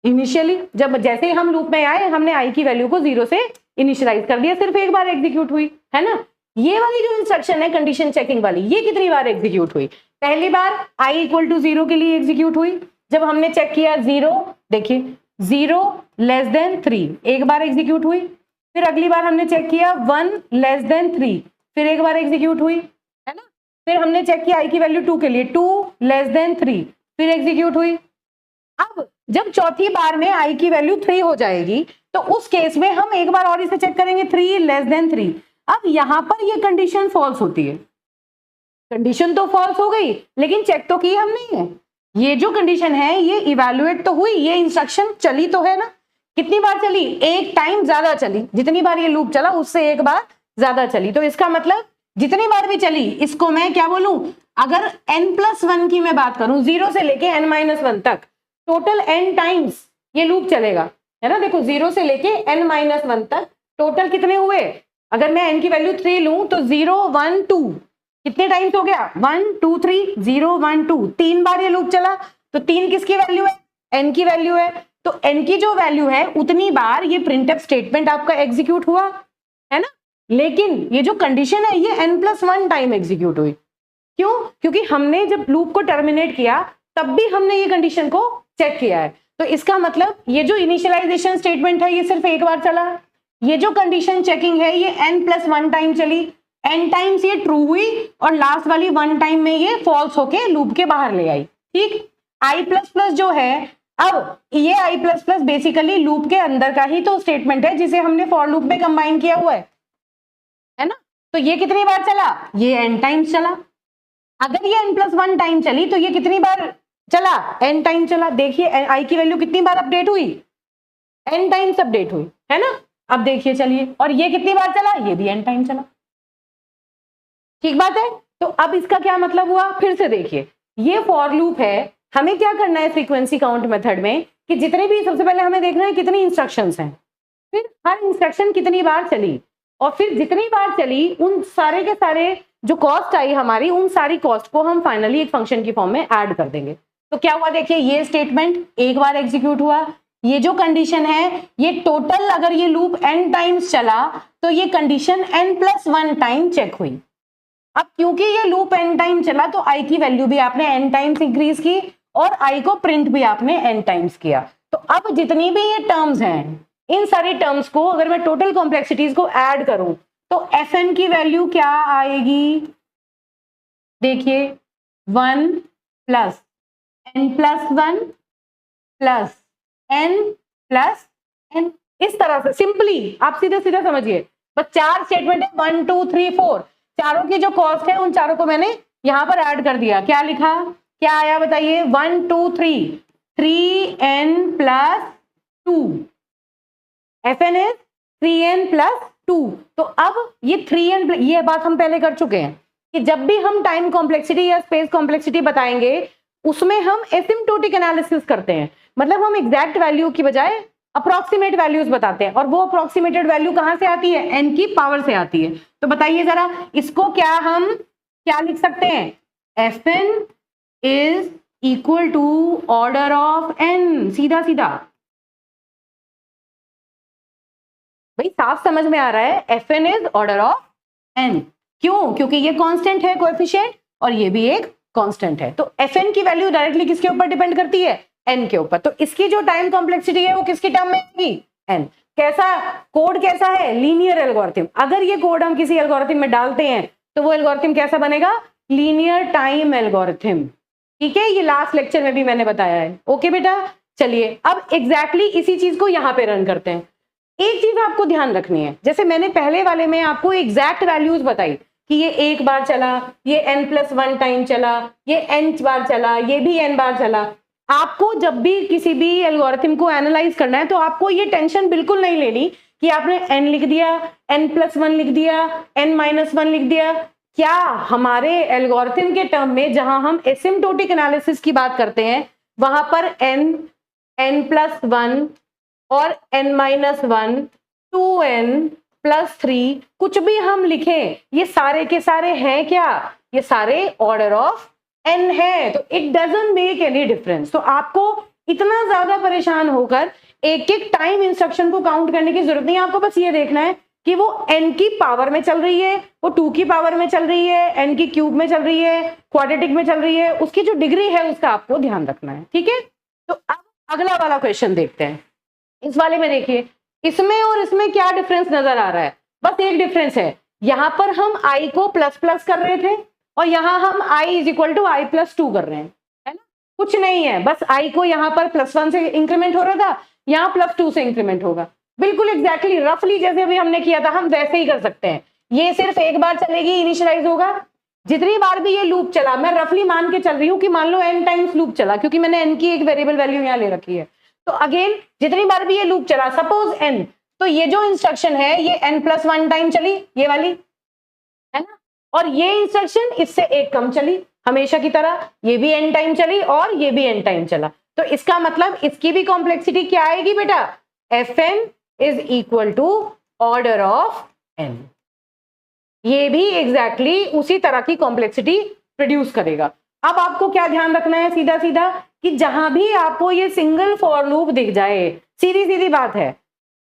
इनिशियली, जब जैसे ही हम लूप में आए हमने i की वैल्यू को 0 से इनिशियलाइज कर दिया, सिर्फ एक बार एग्जीक्यूट हुई, है ना। ये वाली जो इंस्ट्रक्शन है कंडीशन चेकिंग वाली, ये कितनी बार एग्जीक्यूट हुई, पहली बार i इक्वल टू 0 के लिए एग्जीक्यूट हुई, जब हमने चेक किया 0, देखिए 0 लेस देन 3 एक बार एग्जीक्यूट हुई, फिर अगली बार हमने चेक किया 1 लेस देन 3 फिर एक बार एग्जीक्यूट हुई, है ना। फिर हमने चेक किया i की वैल्यू 2 के लिए 2 लेस देन 3 फिर एग्जीक्यूट हुई। अब जब चौथी बार में i की वैल्यू 3 हो जाएगी तो उस केस में हम एक बार और इसे चेक करेंगे 3 लेस देन 3। अब यहां पर ये कंडीशन फॉल्स होती है, कंडीशन तो फॉल्स हो गई लेकिन चेक तो की हमने है, ये जो कंडीशन है ये इवैल्यूएट तो हुई, ये इंस्ट्रक्शन चली तो है ना। कितनी बार चली, एक टाइम ज्यादा चली, जितनी बार ये लूप चला उससे एक बार ज्यादा चली। तो इसका मतलब जितनी बार भी चली इसको मैं क्या बोलूं, अगर n+1 की मैं बात करूं, 0 से लेके n-1 तक टोटल n टाइम्स ये लूप चलेगा, है ना। देखो 0 से लेके n-1 तक टोटल कितने हुए, अगर मैं n की वैल्यू 3 लूं तो 0 1 2 कितने टाइम्स हो गया, 1 2 3 0 1 2 3 बार ये लूप चला। तो 3 किसकी वैल्यू है, n की वैल्यू है, तो n की जो वैल्यू है उतनी बार ये प्रिंटफ स्टेटमेंट आपका एग्जीक्यूट हुआ, है ना। लेकिन ये जो कंडीशन है ये n+1 टाइम एग्जीक्यूट हुई, क्यों, क्योंकि हमने जब लूप को टर्मिनेट किया तब भी हमने ये कंडीशन को चेक किया है। तो इसका मतलब ये जो इनिशियलाइजेशन स्टेटमेंट है ये सिर्फ एक बार चला, ये जो कंडीशन चेकिंग है ये n+1 टाइम चली, n टाइम्स ये ट्रू हुई और लास्ट वाली 1 टाइम में ये फॉल्स होके लूप के बाहर ले आई। ठीक, i++ जो है, अब ये i++ बेसिकली लूप के अंदर का ही तो स्टेटमेंट है जिसे हमने फॉर लूप में कंबाइन किया हुआ है ना। तो ये कितनी बार चला, ये n टाइम्स चला। अगर ये n+1 टाइम चली तो ये कितनी बार चला, n टाइम चला। देखिए i की वैल्यू कितनी बार अपडेट हुई, n टाइम्स अपडेट हुई, है ना। अब देखिए चलिए, और ये कितनी बार चला, ये भी n टाइम चला। ठीक बात है। तो अब इसका क्या मतलब हुआ, फिर से देखिए, ये फॉर लूप है, हमें क्या करना है फ्रीक्वेंसी काउंट मेथड में कि जितने भी, सबसे पहले हमें देखना है कितनी इंस्ट्रक्शंस हैं, फिर हर इंस्ट्रक्शन कितनी बार चली, और फिर जितनी बार चली उन सारे के सारे जो कॉस्ट आई हमारी, उन सारी कॉस्ट को हम फाइनली एक फंक्शन की फॉर्म में ऐड कर देंगे। तो क्या हुआ देखिए, ये स्टेटमेंट एक बार एग्जीक्यूट हुआ, ये जो कंडीशन है ये टोटल, अगर ये लूप n टाइम्स चला तो ये कंडीशन n+1 टाइम चेक हुई। अब क्योंकि ये लूप n टाइम चला तो i की वैल्यू भी आपने n टाइम्स इंक्रीज की और i को प्रिंट भी आपने n टाइम्स किया। तो अब जितनी भी ये टर्म्स हैं, इन सारी टर्म्स को अगर मैं टोटल कॉम्प्लेक्सिटीज को ऐड करूं तो fn की वैल्यू क्या आएगी, देखिए 1 plus n+1 plus n plus n, इस तरह से सिंपली आप सीधे सीधे समझिए। बस 4 स्टेटमेंट है, 1 2 3 4, चारों की जो कॉस्ट है उन चारों को मैंने यहां पर ऐड कर दिया। क्या लिखा, क्या आया बताइए, 1 2 3, 3n+2, fn इज 3n+2। तो अब ये 3n, ये बात हम पहले कर चुके हैं कि जब भी हम टाइम कॉम्प्लेक्सिटी या स्पेस कॉम्प्लेक्सिटी बताएंगे उसमें हम एसिम्प्टोटिक एनालिसिस करते हैं, मतलब हम एग्जैक्ट वैल्यू की बजाय अप्रोक्सीमेट वैल्यूज बताते हैं, और वो अप्रोक्सीमेटेड वैल्यू कहां से आती है, n की पावर से आती है। तो बताइए जरा, इसको क्या हम क्या लिख सकते हैं, fn is equal to order of n, सीधा सीधा। भाई साफ समझ में आ रहा है, fn is order of n, क्यों, क्योंकि ये कांस्टेंट है कोएफिशिएंट और ये भी एक कांस्टेंट है। तो fn की वैल्यू डायरेक्टली किसके ऊपर डिपेंड करती है, n के ऊपर। तो इसकी जो टाइम कॉम्प्लेक्सिटी है वो किसकी टर्म में आएगी, n। कैसा कोड, कैसा है, लीनियर एल्गोरिथम। अगर ये कोड हम किसी एल्गोरिथम में डालते हैं तो वो एल्गोरिथम कैसा बनेगा, लीनियर टाइम एल्गोरिथम। ठीक है, ये लास्ट लेक्चर में भी मैंने बताया है। ओके बेटा, चलिए अब एग्जैक्टली इसी चीज को यहाँ पे रन करते हैं। एक चीज आपको ध्यान रखनी है, जैसे मैंने पहले वाले में आपको एग्जैक्ट वैल्यूज बताई कि ये एक बार चला, ये n+1 टाइम चला, ये n बार चला, ये भी n बार चला। आपको जब भी किसी भी एल्गोरिथम को एनालाइज करना है तो आपको ये टेंशन बिल्कुल नहीं लेनी कि आपने n लिख दिया, n+1 लिख दिया, n-1 लिख दिया। क्या हमारे एल्गोरिथम के टर्म में जहां हम एसिम्प्टोटिक एनालिसिस की बात करते हैं वहां पर n+1 और n-1, 2n+3 कुछ भी हम लिखें, ये सारे के सारे हैं क्या, ये सारे ऑर्डर ऑफ n है। तो it doesn't make any difference. तो आपको इतना ज्यादा परेशान होकर एक एक टाइम इंस्ट्रक्शन को काउंट करने की जरूरत नहीं है। आपको बस ये देखना है कि वो n की पावर में चल रही है, वो 2 की पावर में चल रही है, n की क्यूब में चल रही है, क्वाड्रेटिक में चल रही है, उसकी जो डिग्री है उसका आपको ध्यान रखना है। ठीक है, तो अब अगला वाला क्वेश्चन देखते हैं। इस वाले में देखिए, इसमें और इसमें क्या डिफरेंस नजर आ रहा है, बस एक डिफरेंस है, यहां पर हम i को प्लस प्लस कर रहे थे और यहां हम i is equal to i+2 कर रहे हैं, है ना। कुछ नहीं है, बस i को यहां पर +1 से इंक्रीमेंट हो रहा था, यहां +2 से इंक्रीमेंट होगा। बिल्कुल एग्जैक्टली रफली जैसे अभी हमने किया था हम वैसे ही कर सकते हैं। ये सिर्फ एक बार चलेगी, इनिशियलाइज होगा। जितनी बार भी ये लूप चला, मैं रफली मान के चल रही हूँ कि मान लो n टाइम्स लूप चला, क्योंकि मैंने n की एक वेरिएबल वैल्यू यहाँ ले रखी है। तो अगेन जितनी बार भी ये लूप चला, सपोज n, तो ये जो इंस्ट्रक्शन है ये n+1 टाइम चली, ये वाली, है ना, और ये इंस्ट्रक्शन इससे एक कम चली हमेशा की तरह, ये भी n टाइम चली और ये भी n टाइम चला। तो इसका मतलब इसकी भी कॉम्प्लेक्सिटी क्या आएगी बेटा, fn is equal to order of n। ये भी एग्जैक्टली उसी तरह की कॉम्प्लेक्सिटी प्रोड्यूस करेगा। अब आपको क्या ध्यान रखना है, सीधा सीधा, कि जहां भी आपको ये सिंगल फॉर लूप दिख जाए, सीधी सीधी बात है,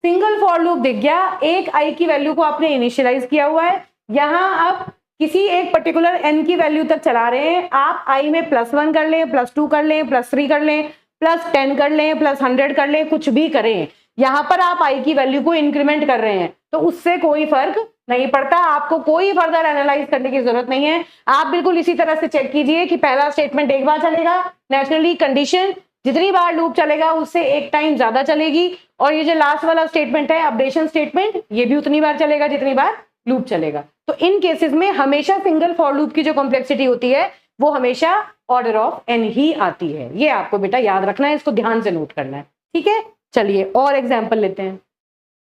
सिंगल फॉर लूप दिख गया, एक i की वैल्यू को आपने इनिशियलाइज किया हुआ है, यहां आप किसी एक पर्टिकुलर n की वैल्यू तक चला रहे हैं, आप i में +1 कर लें, +2 कर लें, +3 कर लें, +10 कर लें, +100 कर लें, कुछ भी करें, यहां पर आप i की वैल्यू को इंक्रीमेंट कर रहे हैं, तो उससे कोई फर्क नहीं पड़ता। आपको कोई फर्दर एनालाइज करने की जरूरत नहीं है। आप बिल्कुल इसी तरह से चेक कीजिए कि पहला स्टेटमेंट एक बार चलेगा, नेचुरली कंडीशन जितनी बार लूप चलेगा उससे एक टाइम ज्यादा चलेगी, और ये जो लास्ट वाला स्टेटमेंट है अपडेशन स्टेटमेंट, ये भी उतनी बार चलेगा जितनी बार लूप चलेगा। तो इन केसेस में हमेशा सिंगल फॉर लूप की जो कॉम्प्लेक्सिटी होती है वो हमेशा ऑर्डर ऑफ n ही आती है। ये आपको बेटा याद रखना है, इसको ध्यान से नोट करना है। ठीक है, चलिए और एग्जाम्पल लेते हैं।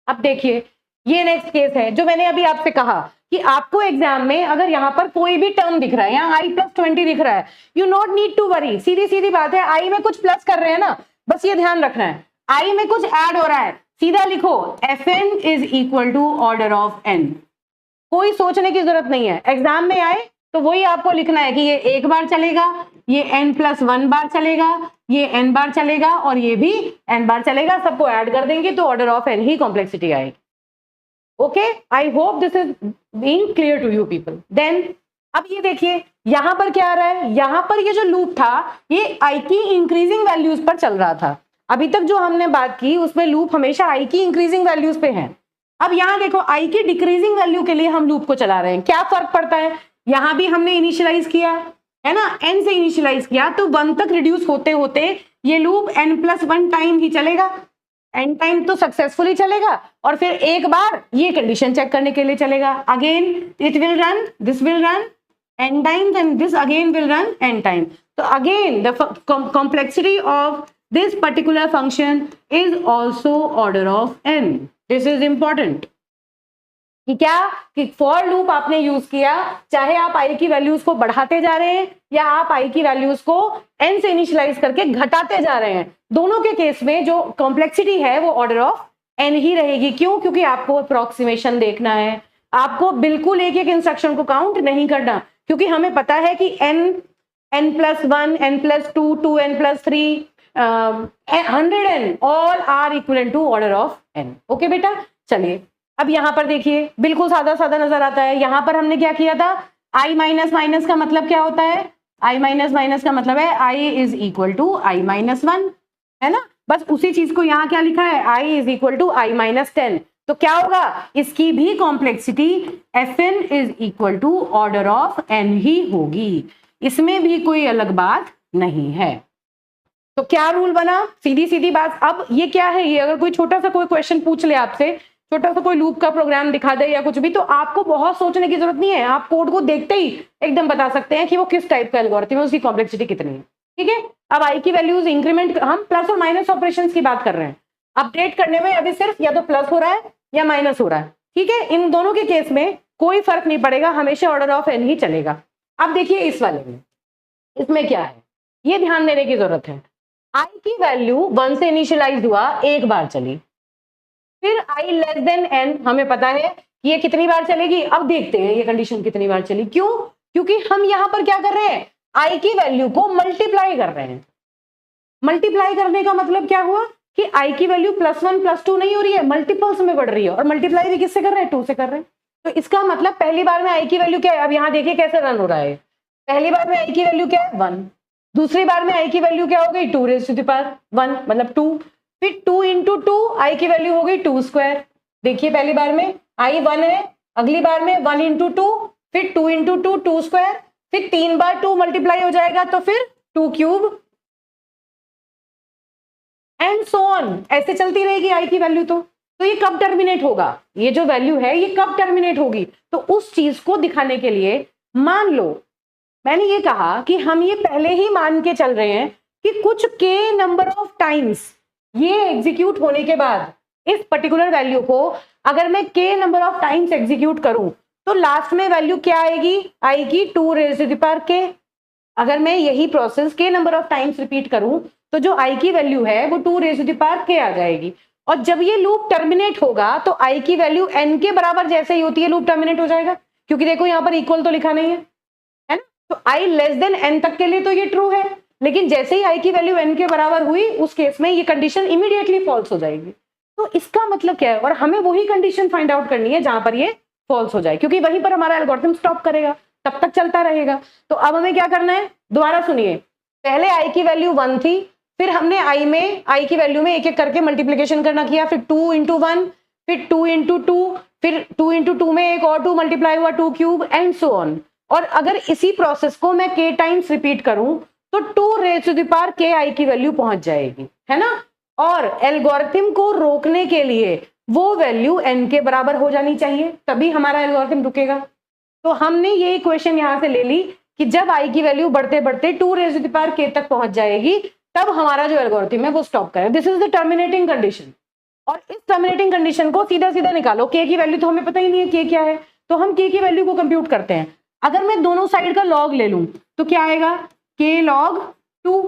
अब देखिए, ये नेक्स्ट केस है जो मैंने अभी आपसे कहा कि आपको एग्जाम में अगर यहाँ पर कोई भी टर्म दिख रहा है, यहाँ i+20 दिख रहा है, you not need to worry, सीधी सीधी बात है, i में कुछ प्लस कर रहे हैं ना, बस ये ध्यान रखना है, i में कुछ ऐड हो रहा है, सीधा लिखो fn is equal to order of n, कोई सोचने की जरूरत नहीं है। एग्जाम में आए तो वही आपको लिखना है कि ये एक बार चलेगा, ये n+1 बार चलेगा, ये n बार चलेगा और ये भी n बार चलेगा, सबको ऐड कर देंगे तो ऑर्डर ऑफ n ही कॉम्प्लेक्सिटी आएगी। Okay, I hope this is being clear to you people. Then अब ये देखिए यहां पर क्या आ रहा है, यहां पर ये जो लूप था ये i की इंक्रीजिंग वैल्यूज पर चल रहा था, अभी तक जो हमने बात की उसमें लूप हमेशा i की इंक्रीजिंग वैल्यूज पे है। अब यहाँ देखो i की डिक्रीजिंग वैल्यू के लिए हम लूप को चला रहे हैं, क्या फर्क पड़ता है, यहाँ भी हमने इनिशियलाइज किया है ना, n से इनिशियलाइज किया तो 1 तक रिड्यूस होते होते ये लूप n+1 टाइम ही चलेगा, n टाइम तो सक्सेसफुली चलेगा और फिर एक बार ये कंडीशन चेक करने के लिए चलेगा, again it will run, this will run n times and this again will run n time, तो again the complexity of this particular function is also order of n. This is important कि क्या कि फॉर लूप आपने यूज किया, चाहे आप i की वैल्यूज को बढ़ाते जा रहे हैं या आप i की वैल्यूज को n से इनिशियलाइज करके घटाते जा रहे हैं, दोनों के केस में जो कॉम्प्लेक्सिटी है वो ऑर्डर ऑफ n ही रहेगी। क्यों? क्योंकि आपको अप्रोक्सीमेशन देखना है, आपको बिल्कुल एक एक इंस्ट्रक्शन को काउंट नहीं करना, क्योंकि हमें पता है कि n+1 n+2 2n+3 100n all are equal to order of n। Okay बेटा, चलिए अब यहां पर देखिए बिल्कुल सादा सादा नजर आता है। यहां पर हमने क्या किया था, i माइनस माइनस का मतलब क्या होता है, i माइनस माइनस का मतलब है i is equal to i-1, है ना, बस उसी चीज को यहाँ क्या लिखा है, i is equal to i-10, तो क्या होगा, इसकी भी complexity fn is equal to order of n ही होगी, इसमें भी कोई अलग बात नहीं है। तो क्या रूल बना, सीधी सीधी बात। अब ये क्या है, ये अगर कोई छोटा सा कोई क्वेश्चन पूछ ले आपसे, छोटा सा कोई लूप का प्रोग्राम दिखा दे या कुछ भी, तो आपको बहुत सोचने की जरूरत नहीं है, आप कोड को देखते ही एकदम बता सकते हैं कि वो किस टाइप का एल्गोरिथम है, उसकी कॉम्प्लेक्सिटी कितनी है। ठीक है, अब आई की वैल्यूज इंक्रीमेंट, हम प्लस और माइनस ऑपरेशंस की बात कर रहे हैं, अपडेट करने में अभी सिर्फ या तो प्लस हो रहा है या माइनस हो रहा है। ठीक है, इन दोनों के केस में कोई फर्क नहीं पड़ेगा, हमेशा ऑर्डर ऑफ n ही चलेगा। अब देखिए इस वाले में, इसमें क्या है ये ध्यान देने की जरूरत है। i की वैल्यू 1 से इनिशियलाइज हुआ, एक बार चली, फिर i लेस देन n हमें पता है कि ये कितनी बार चलेगी। अब देखते हैं ये कंडीशन कितनी बार चली, क्यों, क्योंकि हम यहां पर क्या कर रहे हैं, i की वैल्यू को मल्टीप्लाई कर रहे हैं। मल्टीप्लाई करने का मतलब क्या हुआ कि i की वैल्यू +1 +2 नहीं हो रही है, मल्टीपल्स में बढ़ रही है, और मल्टीप्लाई भी किससे कर रहे हैं, 2 से कर रहे हैं। तो इसका मतलब पहली बार में i की वैल्यू क्या है, अब यहाँ देखिए कैसे रन हो रहा है, पहली बार में i की वैल्यू क्या है 1, दूसरी बार में i की वैल्यू क्या हो गई 2 रेज़ टू द पावर 1 मतलब 2, फिर 2 इंटू 2 i की वैल्यू हो गई 2 स्क्वायर। देखिए पहली बार में i 1 है, अगली बार में 1 इंटू 2, फिर 2 इंटू 2 2 स्क्वायर, फिर 3 बार 2 मल्टीप्लाई हो जाएगा तो फिर 2 क्यूब एंड सो ऑन, ऐसे चलती रहेगी i की वैल्यू। तो ये कब टर्मिनेट होगा, ये जो वैल्यू है ये कब टर्मिनेट होगी, तो उस चीज को दिखाने के लिए मान लो मैंने ये कहा कि हम ये पहले ही मान के चल रहे हैं कि कुछ k नंबर ऑफ टाइम्स ये एग्जीक्यूट होने के बाद इस पर्टिकुलर वैल्यू को अगर मैं k number of times execute करूं तो लास्ट में वैल्यू क्या आएगी, आएगी 2 raise to the power k। अगर मैं यही process k number of times repeat करूं तो जो i की वैल्यू है वो 2 raise to the power k आ जाएगी, और जब ये लूप टर्मिनेट होगा तो i की वैल्यू n के बराबर जैसे ही होती है लूप टर्मिनेट हो जाएगा, क्योंकि देखो यहाँ पर इक्वल तो लिखा नहीं है ना, तो i लेस देन n तक के लिए तो ये ट्रू है, लेकिन जैसे ही i की वैल्यू n के बराबर हुई उस केस में ये कंडीशन इमीडिएटली फॉल्स हो जाएगी। तो इसका मतलब क्या है, और हमें वही कंडीशन फाइंड आउट करनी है जहां पर ये फॉल्स हो जाए, क्योंकि वहीं पर हमारा एल्गोरिथम स्टॉप करेगा, तब तक चलता रहेगा। तो अब हमें क्या करना है, दोबारा सुनिए, पहले i की वैल्यू 1 थी, फिर हमने i की वैल्यू में एक एक करके मल्टीप्लीकेशन करना किया, फिर 2 इंटू 1, फिर 2 इंटू 2, फिर 2 इंटू 2 में एक और 2 मल्टीप्लाई हुआ 2 क्यूब एंड सो ऑन। और अगर इसी प्रोसेस को मैं k टाइम्स रिपीट करूं तो 2 raise to the power k i की वैल्यू पहुंच जाएगी, है ना। और एल्गोरिथम को रोकने के लिए वो वैल्यू n के बराबर हो जानी चाहिए, तभी हमारा एल्गोरिथम रुकेगा। तो हमने ये इक्वेशन यहां से ले ली कि जब i की वैल्यू बढ़ते बढ़ते 2 raise to the power k तक पहुंच जाएगी तब हमारा जो एल्गोरिथम है वो स्टॉप करेगा। This is the terminating condition, और इस टर्मिनेटिंग कंडीशन को सीधा सीधा निकालो, k की वैल्यू तो हमें पता ही नहीं है k क्या है, तो हम k की वैल्यू को कंप्यूट करते हैं। अगर मैं दोनों साइड का लॉग ले लूं तो क्या आएगा, k log 2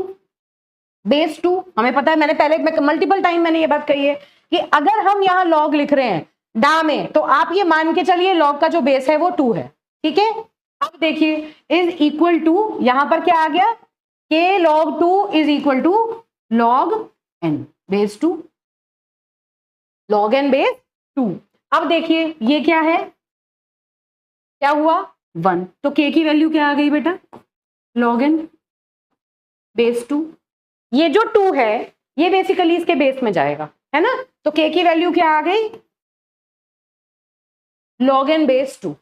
बेस 2। हमें पता है, मैंने पहले मल्टीपल टाइम मैंने ये बात कही है कि अगर हम यहाँ लॉग लिख रहे हैं डा में, तो आप ये मान के चलिए लॉग का जो बेस है वो 2 है, ठीक है। अब देखिए इज इक्वल टू, यहां पर क्या आ गया, k log 2 is equal to log n base 2, log n base 2। अब देखिए ये क्या है, क्या हुआ 1, तो k की वैल्यू क्या आ गई बेटा, log n बेस 2। ये जो 2 है ये बेसिकली इसके बेस में जाएगा, है ना, तो k की वैल्यू क्या आ गई, log n बेस 2।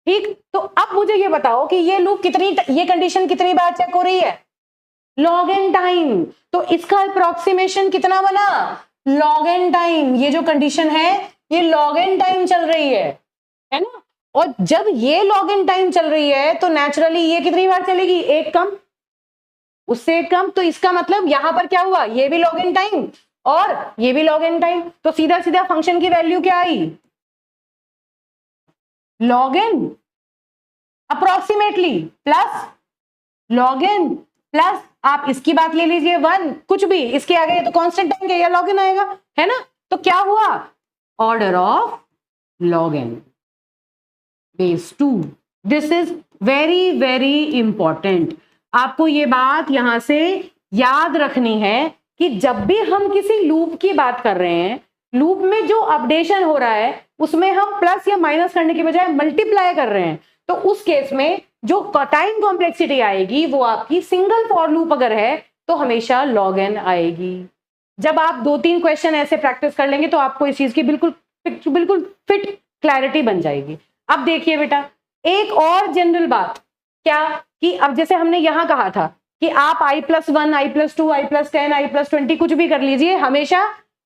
ठीक, तो अब मुझे ये बताओ कि ये लूप ये कंडीशन कितनी बार चेक हो रही है, log n टाइम। तो इसका अप्रोक्सीमेशन कितना बना, log n टाइम। ये जो कंडीशन है ये log n टाइम चल रही है ना। और जब ये log n टाइम चल रही है तो नेचुरली ये कितनी बार चलेगी, एक कम, उससे एक कम। तो इसका मतलब यहां पर क्या हुआ, ये भी log n टाइम और ये भी log n टाइम। तो सीधा सीधा फंक्शन की वैल्यू क्या आई, log n approximately plus log n plus, आप इसकी बात ले लीजिए 1, कुछ भी इसके आगे तो कांस्टेंट आएंगे या log n आएगा, है ना। तो क्या हुआ, order of log n base 2। This is very very important. आपको ये बात यहां से याद रखनी है कि जब भी हम किसी लूप की बात कर रहे हैं, लूप में जो अपडेशन हो रहा है उसमें हम प्लस या माइनस करने के बजाय मल्टीप्लाई कर रहे हैं, तो उस केस में जो टाइम कॉम्प्लेक्सिटी आएगी वो आपकी सिंगल फॉर लूप अगर है तो हमेशा log n आएगी। जब आप 2-3 क्वेश्चन ऐसे प्रैक्टिस कर लेंगे तो आपको इस चीज की बिल्कुल फिट क्लैरिटी बन जाएगी। अब देखिए बेटा एक और जनरल बात, क्या कि अब जैसे हमने यहां कहा था कि आप i+1 i+2 i+10 i+20 कुछ भी कर लीजिए, हमेशा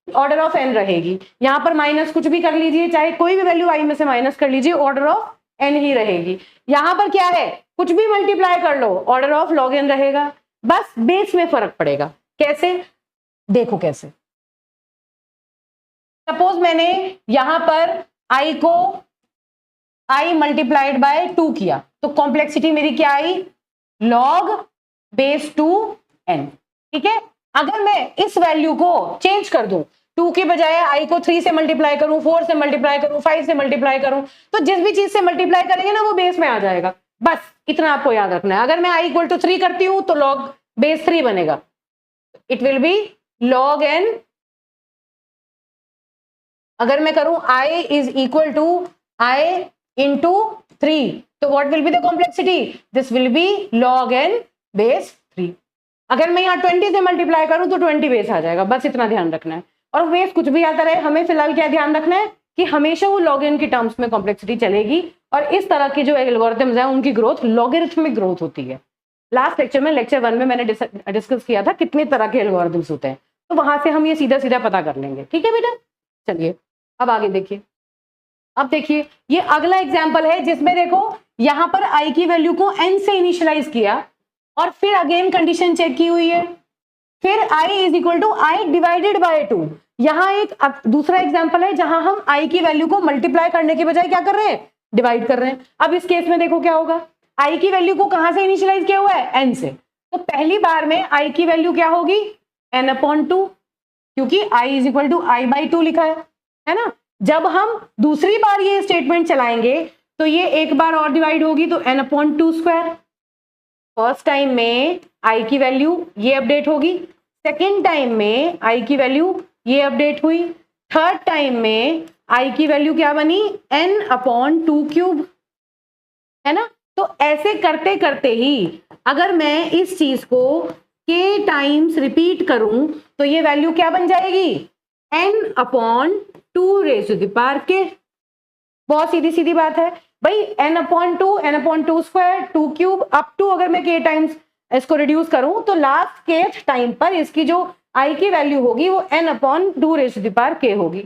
ऑर्डर ऑफ n रहेगी। यहां पर माइनस कुछ भी कर लीजिए, चाहे कोई भी वैल्यू i में से माइनस कर लीजिए, ऑर्डर ऑफ n ही रहेगी। यहां पर क्या है, कुछ भी मल्टीप्लाई कर लो ऑर्डर ऑफ log n रहेगा, बस बेस में फर्क पड़ेगा। कैसे, देखो कैसे, सपोज मैंने यहां पर i को i मल्टीप्लाइड बाय 2 किया, तो कॉम्प्लेक्सिटी मेरी क्या आई, log बेस 2 n, ठीक है। अगर मैं इस वैल्यू को चेंज कर दूं, 2 के बजाय i को 3 से मल्टीप्लाई करूं, 4 से मल्टीप्लाई करूं, 5 से मल्टीप्लाई करूं, तो जिस भी चीज से मल्टीप्लाई करेंगे ना वो बेस में आ जाएगा। बस इतना आपको याद रखना है। अगर मैं i इक्वल टू 3 करती हूं तो log बेस 3 बनेगा, it will be log n। अगर मैं करूं i is equal to i into 3, तो what will be the complexity, this will be log n base 3। अगर मैं यहाँ 20 से मल्टीप्लाई करूं तो 20 बेस आ जाएगा, बस इतना ध्यान रखना है। और बेस कुछ भी आता रहे, हमें फिलहाल क्या ध्यान रखना है कि हमेशा वो log n की टर्म्स में कॉम्प्लेक्सिटी चलेगी। और इस तरह के जो एल्गोरिथम्स हैं उनकी ग्रोथ लॉगरिथमिक ग्रोथ होती है। लास्ट लेक्चर में, लेक्चर 1 में मैंने डिस्कस किया था कितने तरह के एल्गोरिथम्स होते हैं, तो वहां से हम ये सीधा सीधा पता कर लेंगे, ठीक है बेटा। चलिए अब आगे देखिए। अब देखिए ये अगला एग्जाम्पल है जिसमें देखो यहां पर i की वैल्यू को n से इनिशियलाइज किया और फिर अगेन कंडीशन चेक की हुई है, फिर i is equal to i divided by 2। यहां एक दूसरा एग्जांपल है जहां हम i की वैल्यू को मल्टीप्लाई करने के बजाय क्या कर रहे हैं, डिवाइड कर रहे हैं। अब इस केस में देखो क्या होगा, i की वैल्यू को कहां से इनिशियलाइज किया हुआ है, n से, तो पहली बार में i की वैल्यू क्या होगी, n/2, क्योंकि i is equal to i/2 लिखा है ना। जब हम दूसरी बार ये स्टेटमेंट चलाएंगे तो ये एक बार और डिवाइड होगी, तो n/2²। फर्स्ट टाइम में i की वैल्यू ये अपडेट होगी, सेकेंड टाइम में i की वैल्यू ये अपडेट हुई, थर्ड टाइम में i की वैल्यू क्या बनी, n/2³ है ना। तो ऐसे करते करते ही अगर मैं इस चीज को k टाइम्स रिपीट करूं तो ये वैल्यू क्या बन जाएगी, n/2⁴k। बहुत सीधी सीधी बात है भाई, n/2 n/2² 2³ अप टू, अगर मैं k टाइम्स इसको रिड्यूस करूं तो लास्ट kth टाइम पर इसकी जो i की वैल्यू होगी वो n/2⁴k होगी।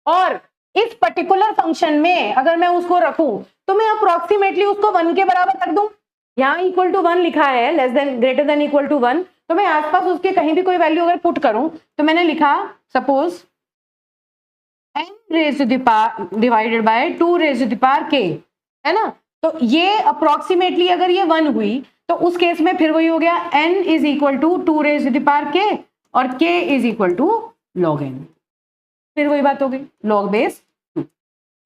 और इस पर्टिकुलर फंक्शन में अगर मैं उसको रखूं तो मैं अप्रोक्सीमेटली उसको 1 के बराबर रख दूं। यहाँ इक्वल टू 1 लिखा है, less than greater than equal to 1, तो मैं आसपास उसके कहीं भी कोई वैल्यू अगर पुट करूं तो मैंने लिखा suppose n raise to the power divided by 2 raise to the power k, है ना। तो ये अप्रोक्सीमेटली अगर ये 1 हुई तो उस केस में फिर वही हो गया n is equal to 2 raise to the power k और k is equal to log n, फिर वही बात हो गई log बेस 2।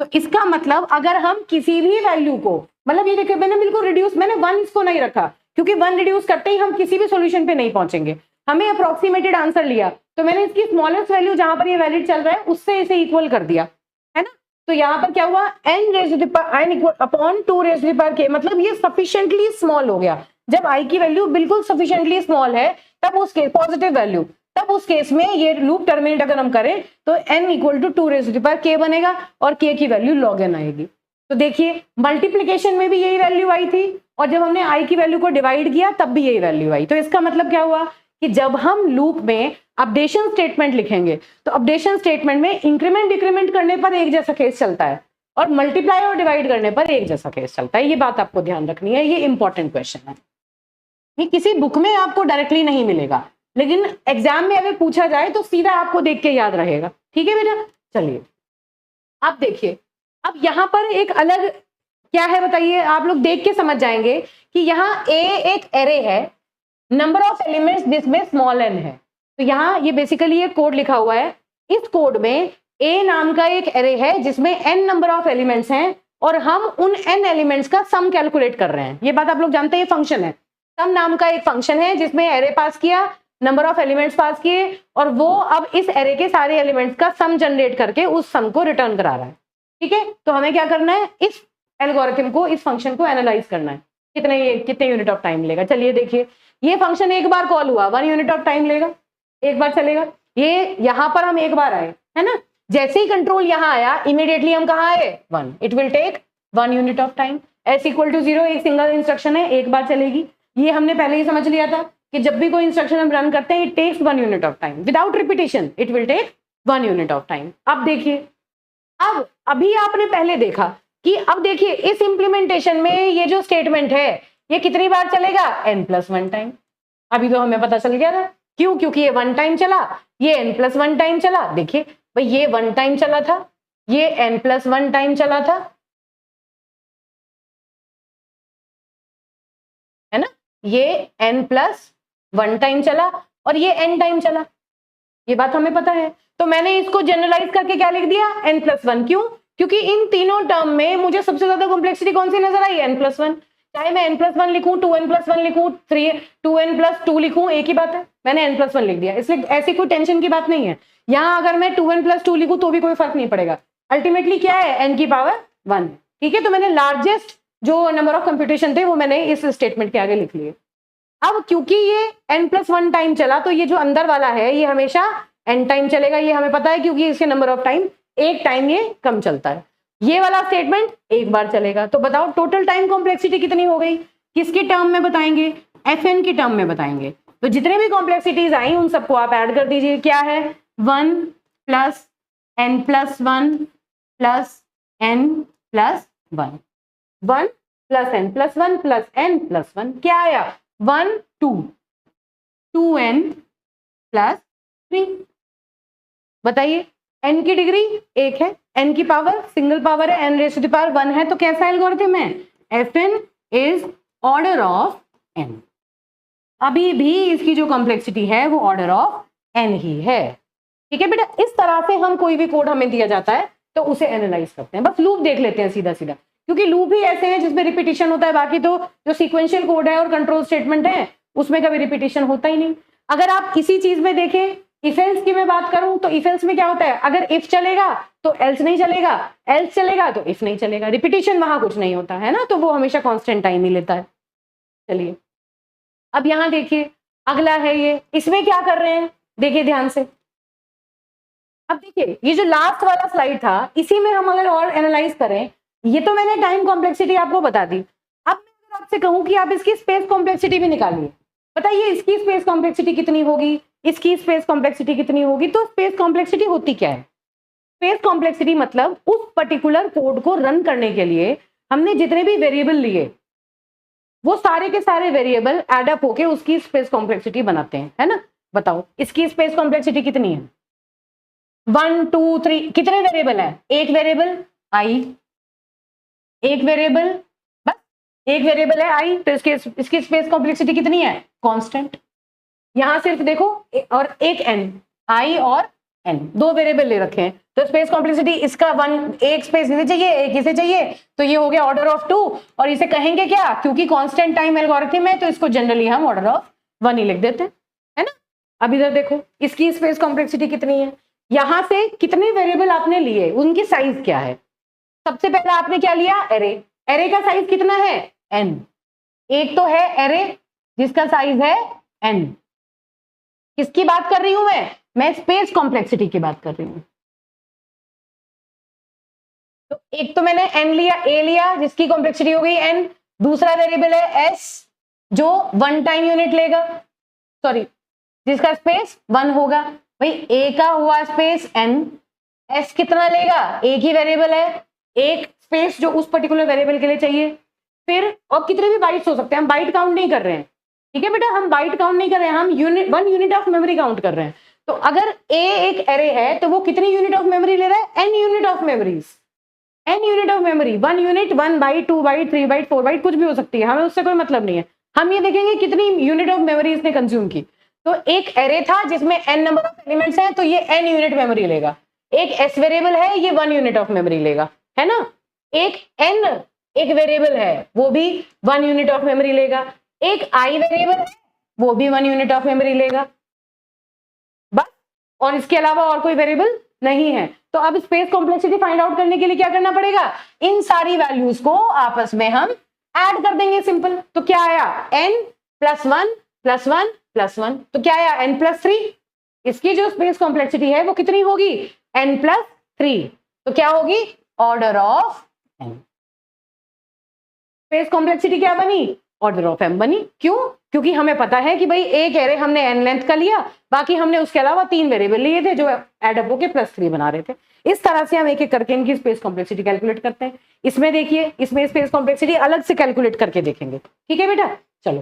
तो इसका मतलब अगर हम किसी भी वैल्यू को, मतलब ये देखिए मैंने बिल्कुल रिड्यूस, मैंने 1 इसको नहीं रखा क्योंकि 1 रिड्यूस करते ही हम किसी भी सॉल्यूशन पे नहीं पहुंचेंगे, हमें अप्रोक्सीमेटेड आंसर लिया तो मैंने इसकी स्मॉलेस्ट वैल्यू जहां पर ये वैलिड चल रहा है उससे इसे इक्वल कर दिया, है ना। तो यहाँ पर क्या हुआ n raise to the power n equal upon 2 raise to the power k, मतलब ये सफिशिएंटली स्मॉल हो गया। जब i की वैल्यू बिल्कुल सफिशिएंटली स्मॉल है तब उस केस पॉजिटिव वैल्यू, तब उस केस में ये लूप टर्मिनेट अगर हम करें तो n equal to 2 raise to the power k बनेगा और k की वैल्यू log n आएगी। तो देखिए मल्टीप्लीकेशन में भी यही वैल्यू आई थी और जब हमने i की वैल्यू को डिवाइड किया तब भी यही वैल्यू आई। तो इसका मतलब क्या हुआ कि जब हम लूप में अपडेशन स्टेटमेंट लिखेंगे तो अपडेशन स्टेटमेंट में इंक्रीमेंट डिक्रीमेंट करने पर एक जैसा केस चलता है और मल्टीप्लाई और डिवाइड करने पर एक जैसा केस चलता है। ये बात आपको ध्यान रखनी है, ये इंपॉर्टेंट क्वेश्चन है, ये किसी बुक में आपको डायरेक्टली नहीं मिलेगा लेकिन एग्जाम में अगर पूछा जाए तो सीधा आपको देख के याद रहेगा। ठीक है बेटा, चलिए अब देखिए, अब यहाँ पर एक अलग क्या है बताइए, आप लोग देख के समझ जाएंगे कि यहाँ a एक एरे है, नंबर ऑफ एलिमेंट्स जिसमें स्मॉल n है। तो यहाँ ये बेसिकली एक कोड लिखा हुआ है, इस कोड में a नाम का एक एरे है जिसमें n नंबर ऑफ एलिमेंट्स हैं और हम उन n एलिमेंट्स का सम कैलकुलेट कर रहे हैं। ये बात आप लोग जानते हैं, ये फंक्शन है, सम नाम का एक फंक्शन है जिसमें एरे पास किया, नंबर ऑफ एलिमेंट्स पास किए और वो अब इस एरे के सारे एलिमेंट्स का सम जनरेट करके उस सम को रिटर्न करा रहा है। ठीक है, तो हमें क्या करना है, इस एल्गोरिथम को, इस फंक्शन को एनालाइज करना है, कितने यूनिट ऑफ टाइम लेगा। चलिए देखिए, ये फंक्शन एक बार कॉल हुआ 1 यूनिट ऑफ टाइम लेगा, एक बार चलेगा। ये यहां पर हम एक बार आए, है ना, जैसे ही कंट्रोल यहां आया इमीडिएटली हम कहाँ आए 1, it will take 1 unit of time. s equal to 0 एक सिंगल इंस्ट्रक्शन है, एक बार चलेगी। ये हमने पहले ही समझ लिया था कि जब भी कोई इंस्ट्रक्शन हम रन करते हैं it takes 1 unit of time, without repetition it will take 1 unit of time. अब देखिए, अब अभी आपने पहले देखा कि अब देखिए इस इंप्लीमेंटेशन में ये जो स्टेटमेंट है ये कितनी बार चलेगा, n+1 टाइम। अभी तो हमें पता चल गया था, क्यों, क्योंकि ये 1 टाइम चला, ये n+1 टाइम चला। देखिए भाई ये 1 टाइम चला था, ये n+1 टाइम चला था, है ना, ये n+1 टाइम चला और ये n टाइम चला, ये बात हमें पता है। तो मैंने इसको जनरलाइज करके क्या लिख दिया, n+1। क्यों, क्योंकि इन तीनों टर्म में मुझे सबसे ज्यादा कॉम्प्लेक्सिटी कौन सी नजर आई, n+1। चाहे मैं n+1 लिखूं, 2n+1 लिखूं, 2n+2 लिखूं, एक ही बात है, मैंने n+1 लिख दिया, इसलिए ऐसी कोई टेंशन की बात नहीं है। यहां अगर मैं 2n+2 लिखूं तो भी कोई फर्क नहीं पड़ेगा, अल्टीमेटली क्या है, n की पावर 1। ठीक है, तो मैंने लार्जेस्ट जो नंबर ऑफ कंप्यूटेशन थे वो मैंने इस स्टेटमेंट के आगे लिख लिए। अब क्योंकि ये n+1 टाइम चला तो ये जो अंदर वाला है ये हमेशा n टाइम चलेगा, ये हमें पता है क्योंकि इसके नंबर ऑफ टाइम एक टाइम ये कम चलता है। ये वाला स्टेटमेंट एक बार चलेगा। तो बताओ टोटल टाइम कॉम्प्लेक्सिटी कितनी हो गई, किसके टर्म में बताएंगे, fn के टर्म में बताएंगे। तो जितने भी कॉम्प्लेक्सिटीज आई उन सबको आप ऐड कर दीजिए, क्या है 1 + n+1 + n+1, 1 + n+1 + n+1 क्या आया 1 2, 2n + 3। बताइए n की डिग्री 1 है, n की पावर सिंगल पावर है, n raise to the power 1 है, तो कैसा एल्गोरिथम है, fn is order of n। अभी भी इसकी जो कॉम्प्लेक्सिटी है वो ऑर्डर ऑफ n ही है। ठीक है बेटा, इस तरह से हम कोई भी कोड हमें दिया जाता है तो उसे एनालाइज करते हैं। बस लूप देख लेते हैं सीधा सीधा, क्योंकि लूप ही ऐसे हैं जिसमें रिपीटिशन होता है, बाकी तो जो सीक्वेंशियल कोड है और कंट्रोल स्टेटमेंट है उसमें कभी रिपीटिशन होता ही नहीं। अगर आप किसी चीज में देखें, इफ एल्स की मैं बात करूं तो इफ एल्स में क्या होता है, अगर इफ चलेगा तो एल्स नहीं चलेगा, एल्स चलेगा तो इफ नहीं चलेगा, रिपीटिशन वहां कुछ नहीं होता है ना, तो वो हमेशा कांस्टेंट टाइम ही लेता है। चलिए अब यहां देखिए, अगला है ये, इसमें क्या कर रहे हैं देखिए ध्यान से। अब देखिए ये जो लास्ट वाला स्लाइड था इसी में हम अगर और एनालाइज करें, ये तो मैंने टाइम कॉम्प्लेक्सिटी आपको बता दी। अब मैं अगर आपसे कहूं कि आप इसकी स्पेस कॉम्प्लेक्सिटी भी निकालिए, बताइए इसकी स्पेस कॉम्प्लेक्सिटी कितनी होगी, इसकी स्पेस कॉम्प्लेक्सिटी कितनी होगी। तो स्पेस कॉम्प्लेक्सिटी होती क्या है, स्पेस कॉम्प्लेक्सिटी मतलब उस पर्टिकुलर कोड को रन करने के लिए हमने जितने भी वेरिएबल लिए वो सारे के सारे वेरिएबल एड अप होके उसकी स्पेस कॉम्प्लेक्सिटी बनाते हैं, है ना। बताओ इसकी स्पेस कॉम्प्लेक्सिटी कितनी है, 1 2 3, कितने वेरिएबल है? एक वेरिएबल आई, एक वेरिएबल, बस एक वेरिएबल है आई, तो इसकी स्पेस कॉम्प्लेक्सिटी कितनी है? कांस्टेंट। यहां सिर्फ देखो और एक एन, आई और एन, दो वेरिएबल ले रखे हैं, तो स्पेस कॉम्प्लेक्सिटी इसका वन, एक स्पेस इसे चाहिए, एक इसे चाहिए, तो ये हो गया ऑर्डर ऑफ 2, और इसे कहेंगे क्या? क्योंकि कांस्टेंट टाइम एल्गोरिथम है तो इसको जनरली हम ऑर्डर ऑफ 1 ही लिख देते हैं, है ना। अब इधर देखो इसकी स्पेस कॉम्प्लेक्सिटी कितनी है, यहां से कितने वेरिएबल आपने लिए, उनकी साइज क्या है? सबसे पहले आपने क्या लिया? एरे। एरे का साइज कितना है? एन। एक तो है एरे जिसका साइज है एन। किसकी बात कर रही हूं मैं स्पेस कॉम्प्लेक्सिटी की बात कर रही हूं। तो एक तो मैंने एन लिया, ए लिया, जिसकी कॉम्प्लेक्सिटी हो गई एन। दूसरा वेरिएबल है एस जो 1 टाइम यूनिट लेगा, सॉरी जिसका स्पेस 1 होगा। भाई ए का हुआ स्पेस एन, एस कितना लेगा? एक ही वेरिएबल है, एक स्पेस जो उस पर्टिकुलर वेरिएबल के लिए चाहिए। फिर और कितने भी बाइट्स हो सकते हैं, हम बाइट काउंट नहीं कर रहे हैं, ठीक है बेटा, हम बाइट काउंट नहीं कर रहे हैं, हम unit 1 unit of memory count कर रहे हैं। तो अगर ए एक एरे है तो वो कितनी यूनिट ऑफ मेमोरी ले रहा है? N unit of memories, n unit of memory. 1 unit 1 byte 2 byte 3 byte 4 byte कुछ भी हो सकती है, हमें उससे कोई मतलब नहीं है, हम ये देखेंगे कितनी यूनिट ऑफ मेमोरी इसने कंज्यूम की। तो एक एरे था जिसमें एन नंबर ऑफ एलिमेंट्स हैं, तो ये एन यूनिट मेमोरी लेगा। एक एस वेरिएबल है, ये 1 यूनिट ऑफ मेमोरी लेगा, है ना। एक एन एक वेरिएबल है, वो भी 1 यूनिट ऑफ मेमोरी लेगा। एक आई वेरिएबल है, वो भी 1 यूनिट ऑफ मेमोरी लेगा, बस। और इसके अलावा और कोई वेरिएबल नहीं है। तो अब स्पेस कॉम्प्लेक्सिटी फाइंड आउट करने के लिए क्या करना पड़ेगा? इन सारी वैल्यूज को आपस में हम ऐड कर देंगे, सिंपल। तो क्या आया? n + 1 + 1 + 1, तो क्या आया? n + 3। इसकी जो स्पेस कॉम्प्लेक्सिटी है वो कितनी होगी? n + 3, तो क्या होगी? Order of n। Space complexity क्या बनी? ऑर्डर ऑफ m बनी। क्यों? क्योंकि हमें पता है कि भाई एक एरे हमने n लेंथ का लिया, बाकी हमने उसके अलावा 3 वेरिएबल लिए थे जो एडअप होके +3 बना रहे थे। इस तरह से हम एक एक करके इनकी स्पेस कॉम्प्लेक्सिटी कैलकुलेट करते हैं। इसमें देखिए, इसमें स्पेस कॉम्प्लेक्सिटी अलग से कैलकुलेट करके देखेंगे, ठीक है बेटा। चलो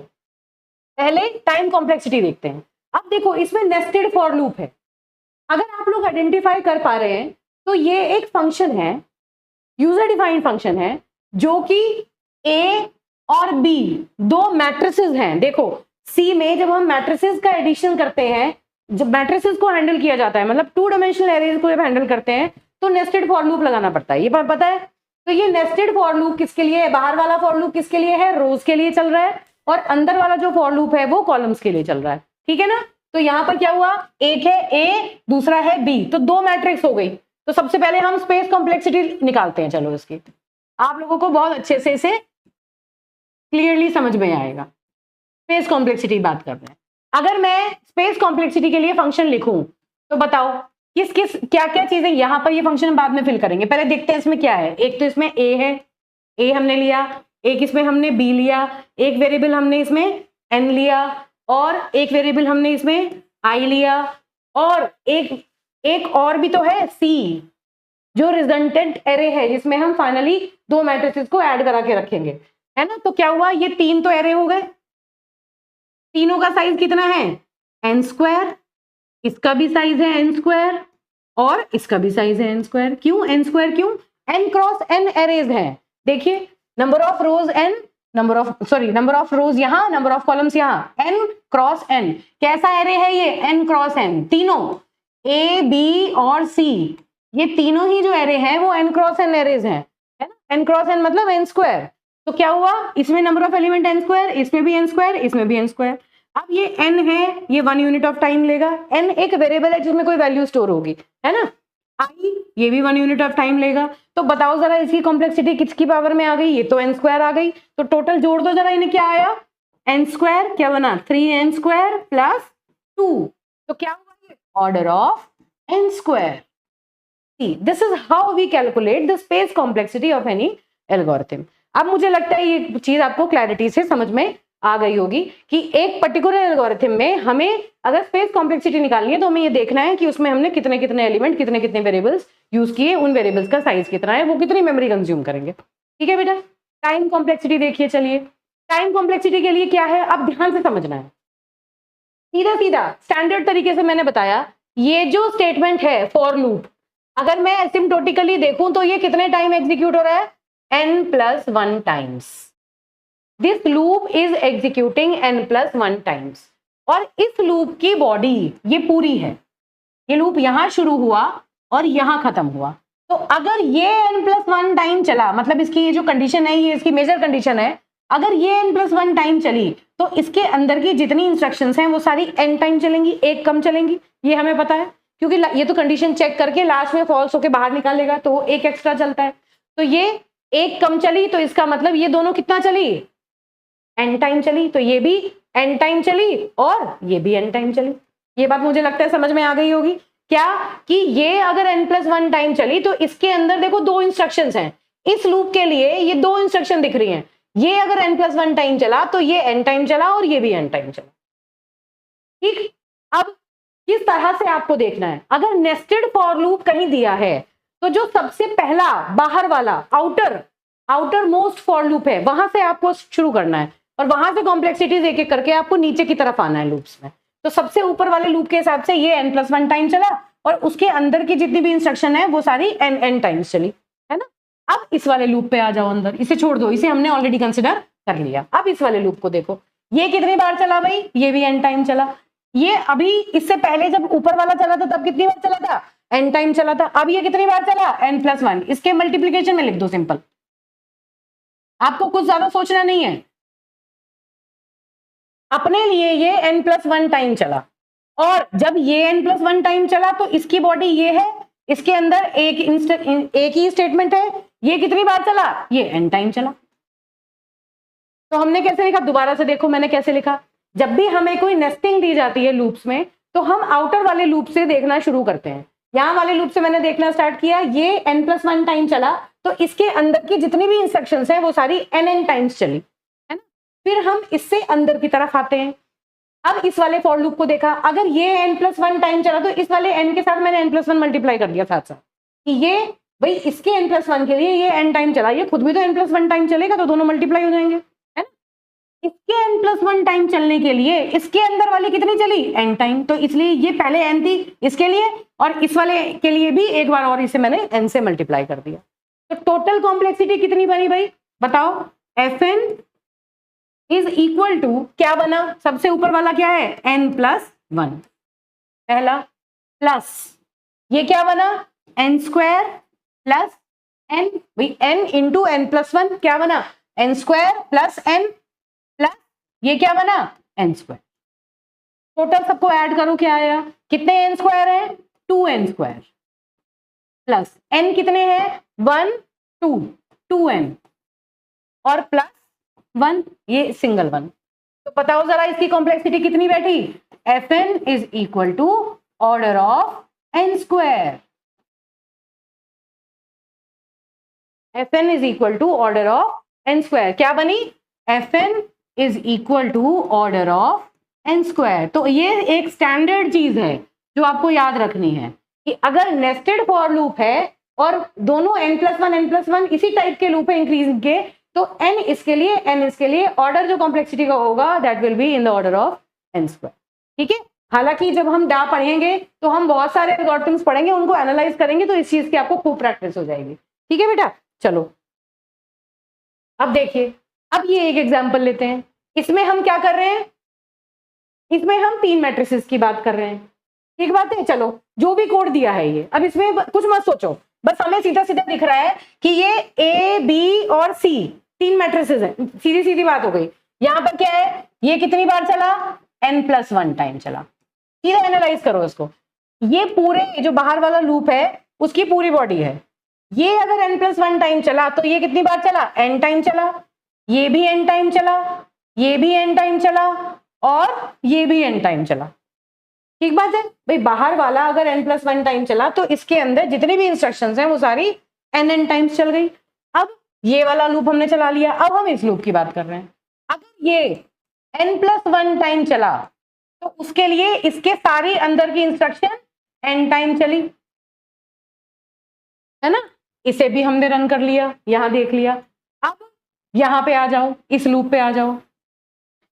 पहले टाइम कॉम्प्लेक्सिटी देखते हैं। अब देखो इसमें नेस्टेड फॉर लूप है, अगर आप लोग आइडेंटिफाई कर पा रहे हैं तो ये एक फंक्शन है, यूजर डिफाइंड फंक्शन है, जो कि ए और बी दो मैट्रिसेस हैं। देखो सी में जब हम मैट्रिसेस का एडिशन करते हैं, जब मैट्रिसेस को हैंडल किया जाता है, मतलब 2 डायमेंशनल एरेज को जब हैंडल करते हैं तो नेस्टेड फॉर लूप लगाना पड़ता है, ये बात पता है। तो ये नेस्टेड फॉर लूप किसके लिए है? बाहर वाला फॉर लूप किसके लिए है? रोज के लिए चल रहा है, और अंदर वाला जो फॉर लूप है वो कॉलम्स के लिए चल रहा है, ठीक है ना। तो यहां पर क्या हुआ? एक है ए, दूसरा है बी, तो 2 मैट्रिक्स हो गई। तो सबसे पहले हम स्पेस कॉम्प्लेक्सिटी निकालते हैं। चलो इसकी आप लोगों को बहुत अच्छे से इसे क्लियरली समझ में आएगा। स्पेस कॉम्प्लेक्सिटी बात कर रहे हैं। अगर मैं स्पेस कॉम्प्लेक्सिटी के लिए फंक्शन लिखूं तो बताओ किस किस क्या क्या चीजें, यहां पर ये फंक्शन हम बाद में फिल करेंगे, पहले देखते हैं इसमें क्या है। एक तो इसमें ए है, ए हमने लिया, एक इसमें हमने बी लिया, एक वेरिएबल हमने इसमें एन लिया, और एक वेरिएबल हमने इसमें आई लिया, और एक और भी तो है सी, जो रिजल्टेंट एरे है जिसमें हम फाइनली 2 मैट्रिसेस को ऐड करा के रखेंगे, है ना। तो क्या हुआ? ये 3 तो एरे हो गए, तीनों का साइज कितना है? n², इसका भी साइज है n², और इसका भी साइज है n²। क्यों n²? क्यों? n क्रॉस n एरेज है। देखिए number of rose n, number of रोज यहां, नंबर ऑफ कॉलम्स यहां, n क्रॉस n। कैसा एरे है ये? n cross n। तीनों a b और c, ये तीनों ही जो एरे हैं वो n क्रॉस n एरेज हैं, है ना। n क्रॉस n मतलब n²। तो क्या हुआ? इसमें नंबर ऑफ एलिमेंट n², इसमें भी n², इसमें भी n²। अब ये n है, ये 1 यूनिट ऑफ टाइम लेगा। n एक वेरिएबल है जिसमें कोई वैल्यू स्टोर होगी, है ना। i ये भी 1 यूनिट ऑफ टाइम लेगा। तो बताओ जरा इसकी कॉम्प्लेक्सिटी किसकी पावर में आ गई? ये तो n² आ गई। तो टोटल जोड़ दो जरा, इन्हें क्या आया? n² क्या बना? 3n² + 2, तो क्या हुआ? ये order of n²। This is how we calculate the space complexity of any algorithm. अब मुझे लगता है ये चीज आपको क्लैरिटी से समझ में आ गई होगी कि एक पर्टिकुलर एल्गोरिथम में हमें अगर स्पेस कॉम्प्लेक्सिटी निकालनी है तो हमें ये देखना है कि उसमें हमने कितने कितने एलिमेंट, कितने कितने वेरिएबल्स यूज किए, उन वेरिएबल्स का साइज कितना है, वो कितनी मेमोरी कंज्यूम करेंगे, ठीक है बेटा। टाइम कॉम्प्लेक्सिटी देखिए, चलिए टाइम कॉम्प्लेक्सिटी के लिए क्या है अब ध्यान से समझना है। सीधा सीधा स्टैंडर्ड तरीके से मैंने बताया ये जो स्टेटमेंट है फॉर लूप, अगर मैं एसिम्प्टोटिकली देखूं तो ये कितने टाइम एग्जीक्यूट हो रहा है, n+1 times. This loop is executing n+1 times. और इस लूप की बॉडी ये पूरी है, ये लूप यहां शुरू हुआ और यहां खत्म हुआ। तो अगर ये n+1 टाइम चला, मतलब इसकी ये जो कंडीशन है, ये इसकी मेजर कंडीशन है, अगर ये n+1 टाइम चली तो इसके अंदर की जितनी इंस्ट्रक्शंस हैं वो सारी n टाइम चलेंगी, एक कम चलेंगी, ये हमें पता है, क्योंकि ये तो कंडीशन चेक करके लास्ट में फॉल्स होके बाहर निकालेगा, तो एक एक्स्ट्रा चलता है। तो ये एक कम चली, तो इसका मतलब ये दोनों कितना चली, n टाइम चली, तो ये भी n टाइम चली और ये भी n टाइम चली। ये बात मुझे लगता है समझ में आ गई होगी क्या, कि ये अगर n+1 टाइम चली तो इसके अंदर देखो दो इंस्ट्रक्शंस हैं, इस लूप के लिए ये दो इंस्ट्रक्शन दिख रही हैं, ये अगर n+1 टाइम चला तो ये n टाइम चला और ये भी n टाइम चला। ठीक, अब किस तरह से आपको देखना है, अगर नेस्टेड फॉर लूप कहीं दिया है तो जो सबसे पहला बाहर वाला आउटर मोस्ट फॉर लूप है वहां से आपको शुरू करना है और वहां से कॉम्प्लेक्सिटीज एक एक करके आपको नीचे की तरफ आना है लूप्स में। तो सबसे ऊपर वाले लूप के हिसाब से ये n+1 टाइम चला और उसके अंदर की जितनी भी इंस्ट्रक्शन है वो सारी n टाइम्स चली, है ना। अब इस वाले लूप पे आ जाओ अंदर, इसे छोड़ दो, इसे हमने ऑलरेडी कंसिडर कर लिया। अब इस वाले लूप को देखो, ये कितनी बार चला भाई, ये भी n टाइम चला। ये अभी इससे पहले जब ऊपर वाला चला था तब कितनी बार चला था, n टाइम चला था। अब ये कितनी बार चला, n+1। इसके मल्टीप्लीकेशन में लिख दो सिंपल, आपको कुछ ज्यादा सोचना नहीं है। अपने लिए ये n+1 टाइम चला और जब ये n+1 टाइम चला तो इसकी बॉडी ये है, इसके अंदर एक ही स्टेटमेंट है, ये कितनी बार चला, ये n टाइम चला। तो हमने कैसे लिखा, दोबारा से देखो मैंने कैसे लिखा, जब भी हमें कोई नेस्टिंग दी जाती है लूप्स में तो हम आउटर वाले लूप से देखना शुरू करते हैं। यहां वाले लूप से मैंने देखना स्टार्ट किया, ये n+1 टाइम चला तो इसके अंदर की जितनी भी इंस्ट्रक्शंस हैं वो सारी n टाइम्स चली, है ना। फिर हम इससे अंदर की तरफ आते हैं। अब इस वाले फॉर लूप को देखा, अगर ये n+1 टाइम चला तो इस वाले n के साथ मैंने n+1 मल्टीप्लाई कर दिया साथ साथ, कि ये भाई इसके n+1 के लिए ये n टाइम चला, ये खुद भी तो n+1 टाइम चलेगा, तो दोनों मल्टीप्लाई हो जाएंगे, है ना। इसके n+1 टाइम चलने के लिए इसके अंदर वाली कितनी चली, n टाइम, तो इसलिए ये पहले n थी इसके लिए और इस वाले के लिए भी एक बार और इसे मैंने n से मल्टीप्लाई कर दिया। तो टोटल कॉम्प्लेक्सिटी कितनी बनी भाई बताओ, Fn इज इक्वल टू क्या बना, सबसे ऊपर वाला क्या है, n+1 पहला, प्लस ये क्या बना, n² प्लस n, भाई n इंटू n+1 क्या बना, n² प्लस n प्लस ये क्या बना, n²। टोटल सबको ऐड करो क्या आया, कितने n² है, 2n² प्लस n कितने हैं, 1 2 2n और प्लस 1 ये सिंगल 1। तो बताओ जरा इसकी कॉम्प्लेक्सिटी कितनी बैठी, Fn is equal to order of n²। Fn is equal to order of n², क्या बनी, Fn is equal to order of n²। तो ये एक स्टैंडर्ड चीज है जो आपको याद रखनी है कि अगर नेस्टेड फॉर लूप है और दोनों n+1 इसी टाइप के लूप है इंक्रीजिंग के, तो n इसके लिए ऑर्डर जो कॉम्प्लेक्सिटी का होगा that will be in the order of n²। ठीक है, हालांकि जब हम डा पढ़ेंगे तो हम बहुत सारे एल्गोरिथम्स पढ़ेंगे, उनको एनालाइज करेंगे, तो इस चीज की आपको खूब प्रैक्टिस हो जाएगी। ठीक है बेटा, चलो अब देखिए, अब ये एक एग्जांपल लेते हैं, इसमें हम क्या कर रहे हैं, इसमें हम 3 मैट्रिसेस की बात कर रहे हैं। ठीक बात है, चलो जो भी कोड दिया है ये, अब इसमें कुछ मत सोचो, बस हमें सीधा सीधा दिख रहा है कि ये A B और C 3 मैट्रिसेस हैं, सीधी सीधी बात हो गई। यहां पर क्या है, ये कितनी बार चला, n+1 टाइम चला। सीधा एनालाइज करो इसको, ये पूरे जो बाहर वाला लूप है उसकी पूरी बॉडी है, ये अगर n+1 टाइम चला तो ये कितनी बार चला, n टाइम चला, ये भी n टाइम चला, ये भी n टाइम चला और ये भी n टाइम चला। ठीक बात है भाई, बाहर वाला अगर n+1 टाइम चला तो इसके अंदर जितनी भी इंस्ट्रक्शंस हैं वो सारी n टाइम्स चल गई। अब ये वाला लूप हमने चला लिया, अब हम इस लूप की बात कर रहे हैं। अगर ये n+1 टाइम चला तो उसके लिए इसके सारी अंदर की इंस्ट्रक्शन n टाइम चली, है ना। इसे भी हमने रन कर लिया, यहां देख लिया। अब यहां पे आ जाओ, इस लूप पे आ जाओ,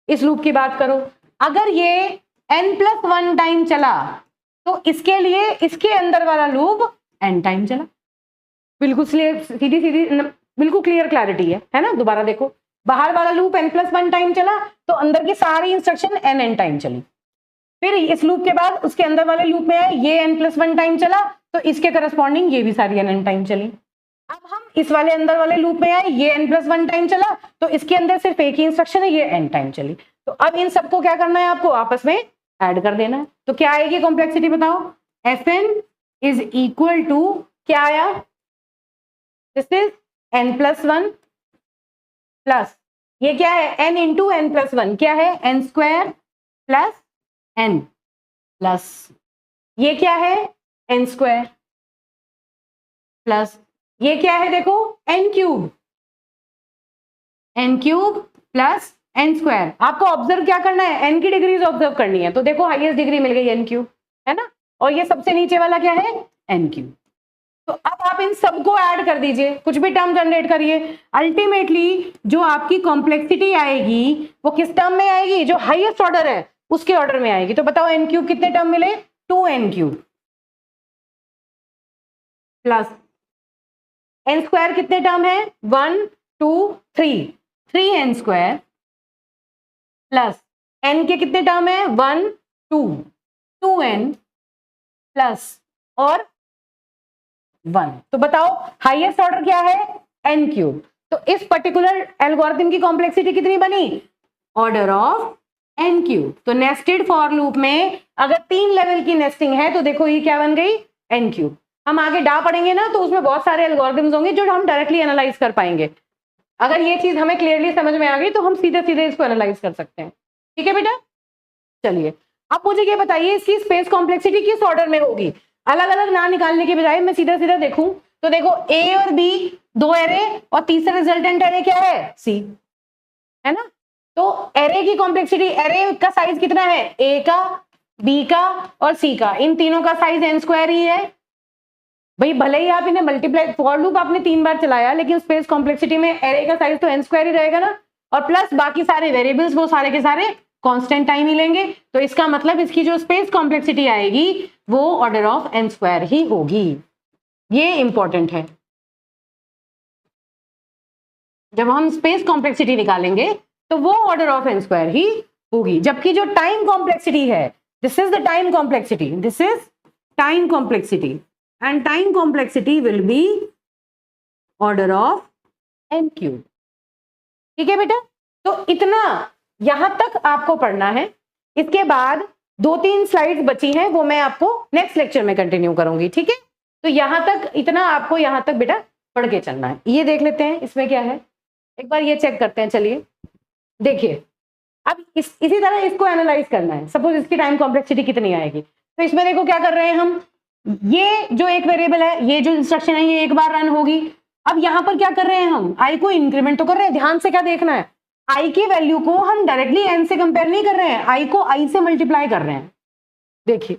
इस लूप की बात करो। अगर ये n+1 टाइम चला तो इसके लिए इसके अंदर वाला लूप n टाइम चला। बिल्कुल सीधी सीधी बिल्कुल क्लियर क्लैरिटी है ना। दोबारा देखो, बाहर वाला लूप n+1 टाइम चला तो अंदर की सारी इंस्ट्रक्शन n टाइम चली। फिर इस लूप के बाद उसके अंदर वाले लूप में आए, ये n+1 टाइम चला तो इसके करस्पॉन्डिंग ये भी सारी n टाइम चली। अब हम इस वाले अंदर वाले लूप में आए, ये n+1 टाइम चला तो इसके अंदर सिर्फ एक ही इंस्ट्रक्शन है, ये n टाइम चली। तो अब इन सबको क्या करना है, आपको आपस में ऐड कर देना है। तो क्या आएगी कॉम्प्लेक्सिटी बताओ, Fn इज इक्वल टू क्या आया, दिस इज n+1 प्लस ये क्या है n इंटू n+1 क्या है n² प्लस n प्लस ये क्या है n² प्लस ये क्या है देखो n³ प्लस n²। आपको ऑब्जर्व क्या करना है, n की डिग्रीज ऑब्जर्व करनी है। तो देखो हाईएस्ट डिग्री मिल गई n³ है ना, और ये सबसे नीचे वाला क्या है n³। तो अब आप इन सबको ऐड कर दीजिए, कुछ भी टर्म जनरेट करिए। अल्टीमेटली जो आपकी कॉम्प्लेक्सिटी आएगी वो किस टर्म में आएगी, जो हाईएस्ट ऑर्डर है उसके ऑर्डर में आएगी। तो बताओ n³ कितने टर्म मिले, 2n³ प्लस n² कितने टर्म है 1 2 3 3n² प्लस n के कितने टर्म है 1 2 2n प्लस और 1। तो बताओ हाईएस्ट ऑर्डर क्या है n³। तो इस पर्टिकुलर एल्गोरिथम की कॉम्प्लेक्सिटी कितनी बनी, ऑर्डर ऑफ n³। तो नेस्टेड फॉर लूप में अगर 3 लेवल की नेस्टिंग है तो देखो ये क्या बन गई n³। हम आगे डा पढ़ेंगे ना तो उसमें बहुत सारे एल्गोरिथम्स होंगे जो हम डायरेक्टली एनालाइज कर पाएंगे। अगर ये चीज हमें क्लियरली समझ में आ गई तो हम सीधे सीधे इसको एनालाइज कर सकते हैं। ठीक है बेटा, चलिए अब मुझे ये बताइए इसकी स्पेस कॉम्प्लेक्सिटी किस ऑर्डर में होगी। अलग अलग ना निकालने के बजाय मैं सीधा सीधा देखूं तो देखो ए और बी 2 एरे और तीसरा रिजल्टेंट एरे क्या है सी, है ना। तो एरे की कॉम्प्लेक्सिटी, एरे का साइज कितना है, ए का, बी का और सी का, इन तीनों का साइज n² ही है भाई। भले ही आप इन्हें मल्टीप्लाई, फॉर लूप आपने 3 बार चलाया लेकिन स्पेस कॉम्प्लेक्सिटी में एरे का साइज तो n² ही रहेगा ना, और प्लस बाकी सारे वेरिएबल्स वो सारे के सारे कांस्टेंट टाइम ही लेंगे। तो इसका मतलब इसकी जो स्पेस कॉम्प्लेक्सिटी आएगी वो ऑर्डर ऑफ n² ही होगी। ये इंपॉर्टेंट है, जब हम स्पेस कॉम्प्लेक्सिटी निकालेंगे तो वो ऑर्डर ऑफ n² ही होगी। जबकि जो टाइम कॉम्प्लेक्सिटी है, this is the time complexity, this is time complexity and time complexity will be order of n³। ठीक है बेटा, तो इतना यहां तक आपको पढ़ना है। इसके बाद 2-3 स्लाइड्स बची हैं, वो मैं आपको नेक्स्ट लेक्चर में कंटिन्यू करूंगी। ठीक है, तो यहां तक इतना आपको यहां तक बेटा पढ़ के चलना है। ये देख लेते हैं इसमें क्या है, एक बार ये चेक करते हैं। चलिए देखिए, अब इसी तरह इसको एनालाइज करना है। सपोज इसकी टाइम कॉम्प्लेक्सिटी कितनी आएगी, तो इसमें देखो क्या कर रहे हैं हम, ये जो एक वेरिएबल है, ये जो इंस्ट्रक्शन है ये एक बार रन होगी। अब यहां पर क्या कर रहे हैं हम, आई को इंक्रीमेंट तो कर रहे हैं। ध्यान से क्या देखना है, आई की वैल्यू को हम डायरेक्टली एन से कंपेयर नहीं कर रहे हैं, आई को आई से मल्टीप्लाई कर रहे हैं। देखिए,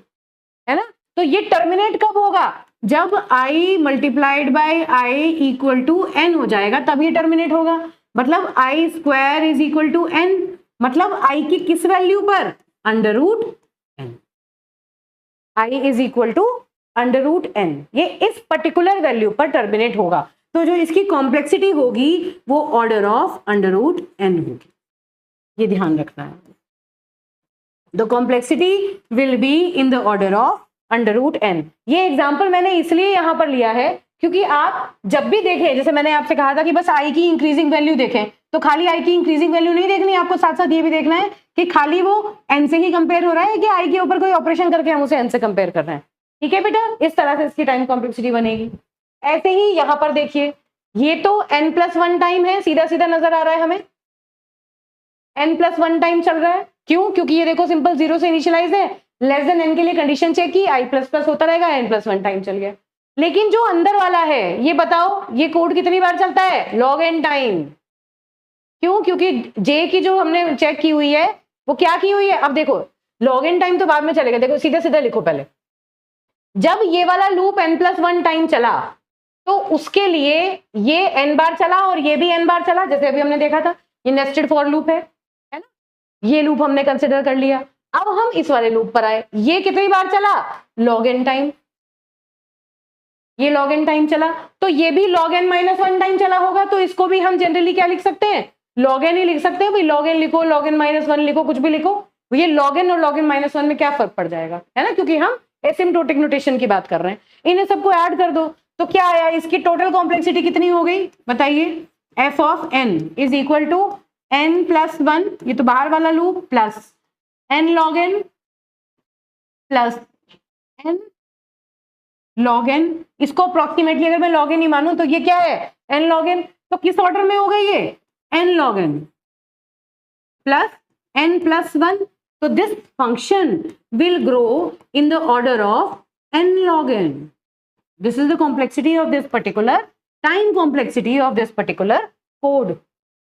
है ना। तो ये टर्मिनेट कब होगा, जब i multiplied by i equal to n हो जाएगा, तब ये टर्मिनेट होगा। मतलब i² is equal to N, मतलब आई की किस वैल्यू पर, √n। I is equal to √n, ये इस पर्टिकुलर वैल्यू पर टर्मिनेट होगा। तो जो इसकी कॉम्प्लेक्सिटी होगी वो ऑर्डर ऑफ √n होगी। ये ध्यान रखना है, the complexity will be in the order of √n। ये एग्जांपल मैंने इसलिए यहां पर लिया है क्योंकि आप जब भी देखें, जैसे मैंने आपसे कहा था कि बस आई की इंक्रीजिंग वैल्यू देखें, तो खाली आई की इंक्रीजिंग वैल्यू नहीं देखनी, आपको साथ साथ ये भी देखना है कि खाली वो एन से ही कंपेयर हो रहा है कि आई के ऊपर कोई ऑपरेशन करके हम उसे एन से कंपेयर कर रहे हैं। ठीक है बेटा, इस तरह से इसकी टाइम कॉम्प्लेक्सिटी बनेगी। ऐसे ही यहां पर देखिए, ये तो n+1 टाइम है, सीधा सीधा नजर आ रहा है हमें, n+1 टाइम चल रहा है। क्यों, क्योंकि ये देखो सिंपल 0 से इनिशियलाइज है, लेस देन n के लिए कंडीशन चेक की, i++ होता रहेगा, n+1 टाइम चल गया। लेकिन जो अंदर वाला है, ये बताओ ये कोड कितनी बार चलता है, log n टाइम। क्यों, क्योंकि j की जो हमने चेक की हुई है वो क्या की हुई है। अब देखो log n टाइम तो बाद में चलेगा, देखो सीधे सीधे लिखो पहले, जब ये वाला लूप n+1 टाइम चला तो उसके लिए ये n बार चला और ये भी n बार चला, जैसे अभी हमने देखा था, ये नेस्टेड फॉर लूप है ना, ये लूप हमने कंसिडर कर लिया। अब हम इस वाले लूप पर आए, ये कितनी बार चला, log n टाइम, ये log n टाइम चला, तो ये भी log n माइनस 1 टाइम चला होगा, तो इसको भी हम जनरली क्या लिख सकते हैं, log n ही लिख सकते हैं भाई, log n लिखो, log n माइनस 1 लिखो, कुछ भी लिखो, ये log n और log n माइनस 1 में क्या फर्क पड़ जाएगा, है ना, क्योंकि हम एसिम्प्टोटिक नोटेशन की बात कर रहे हैं। इन्हें सबको ऐड कर दो, तो क्या आया, इसकी टोटल कॉम्प्लेक्सिटी कितनी हो गई बताइए, f of n is equal to n plus 1, ये तो बाहर वाला loop, plus n log n plus n log n, इसको अप्रोक्सीमेटली अगर मैं log n ही मानूं तो ये क्या है, n log n, तो किस ऑर्डर में हो गई ये, n log n plus n plus 1, तो this function will grow in the order of n log n, this is the complexity of this particular time complexity of this particular code.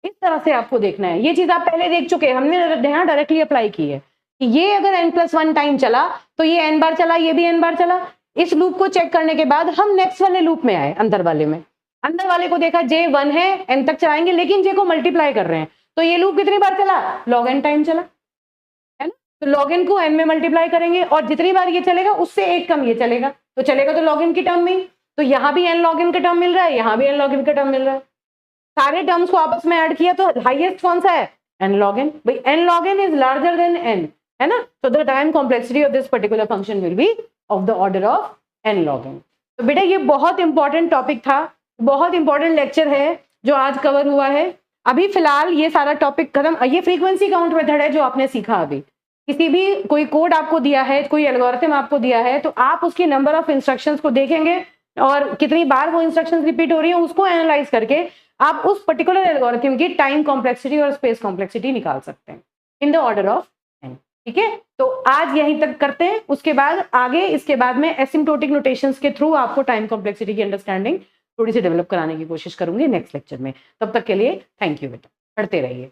इस तरह से आपको देखना है, ये चीज आप पहले देख चुके हैं, हमने यहाँ डायरेक्टली अप्लाई की है कि ये अगर n प्लस 1 टाइम चला तो ये n बार चला, ये भी n बार चला। इस लूप को चेक करने के बाद हम नेक्स्ट वाले लूप में आए, अंदर वाले में, अंदर वाले को देखा j 1 है, n तक चलाएंगे, लेकिन j को मल्टीप्लाई कर रहे हैं, तो ये लूप कितनी बार चला, log n टाइम चला, है ना, तो log n को n में मल्टीप्लाई करेंगे और जितनी बार ये चलेगा उससे एक कम ये चलेगा, तो चलेगा तो log n की टर्म में, तो यहाँ भी n log n का टर्म मिल रहा है, यहाँ भी n log n का टर्म मिल रहा है, सारे टर्म्स को आपस में ऐड किया तो हाईएस्ट कौन सा है, n log n, भाई n log n is larger than n, है ना, so the time complexity of this particular function will be of the order of n log n। तो बेटा ये बहुत इंपॉर्टेंट टॉपिक था, बहुत इंपॉर्टेंट लेक्चर है जो आज कवर हुआ है। अभी फिलहाल ये सारा टॉपिक खत्म, ये फ्रीक्वेंसी काउंट मेथड है जो आपने सीखा अभी। किसी भी कोई कोड आपको दिया है, कोई एल्गोरिथम आपको दिया है, तो आप उसके नंबर ऑफ इंस्ट्रक्शंस को देखेंगे और कितनी बार वो इंस्ट्रक्शंस रिपीट हो रही है उसको एनालाइज करके आप उस पर्टिकुलर एल्गोरिथम की टाइम कॉम्प्लेक्सिटी और स्पेस कॉम्प्लेक्सिटी निकाल सकते हैं in the order of n। ठीक है, तो आज यहीं तक करते हैं, उसके बाद आगे इसके बाद में एसिम्प्टोटिक नोटेशंस के थ्रू आपको टाइम कॉम्प्लेक्सिटी की अंडरस्टैंडिंग थोड़ी सी डेवलप कराने की कोशिश करूंगी नेक्स्ट लेक्चर में। तब तक के लिए थैंक यू बेटा, पढ़ते रहिए।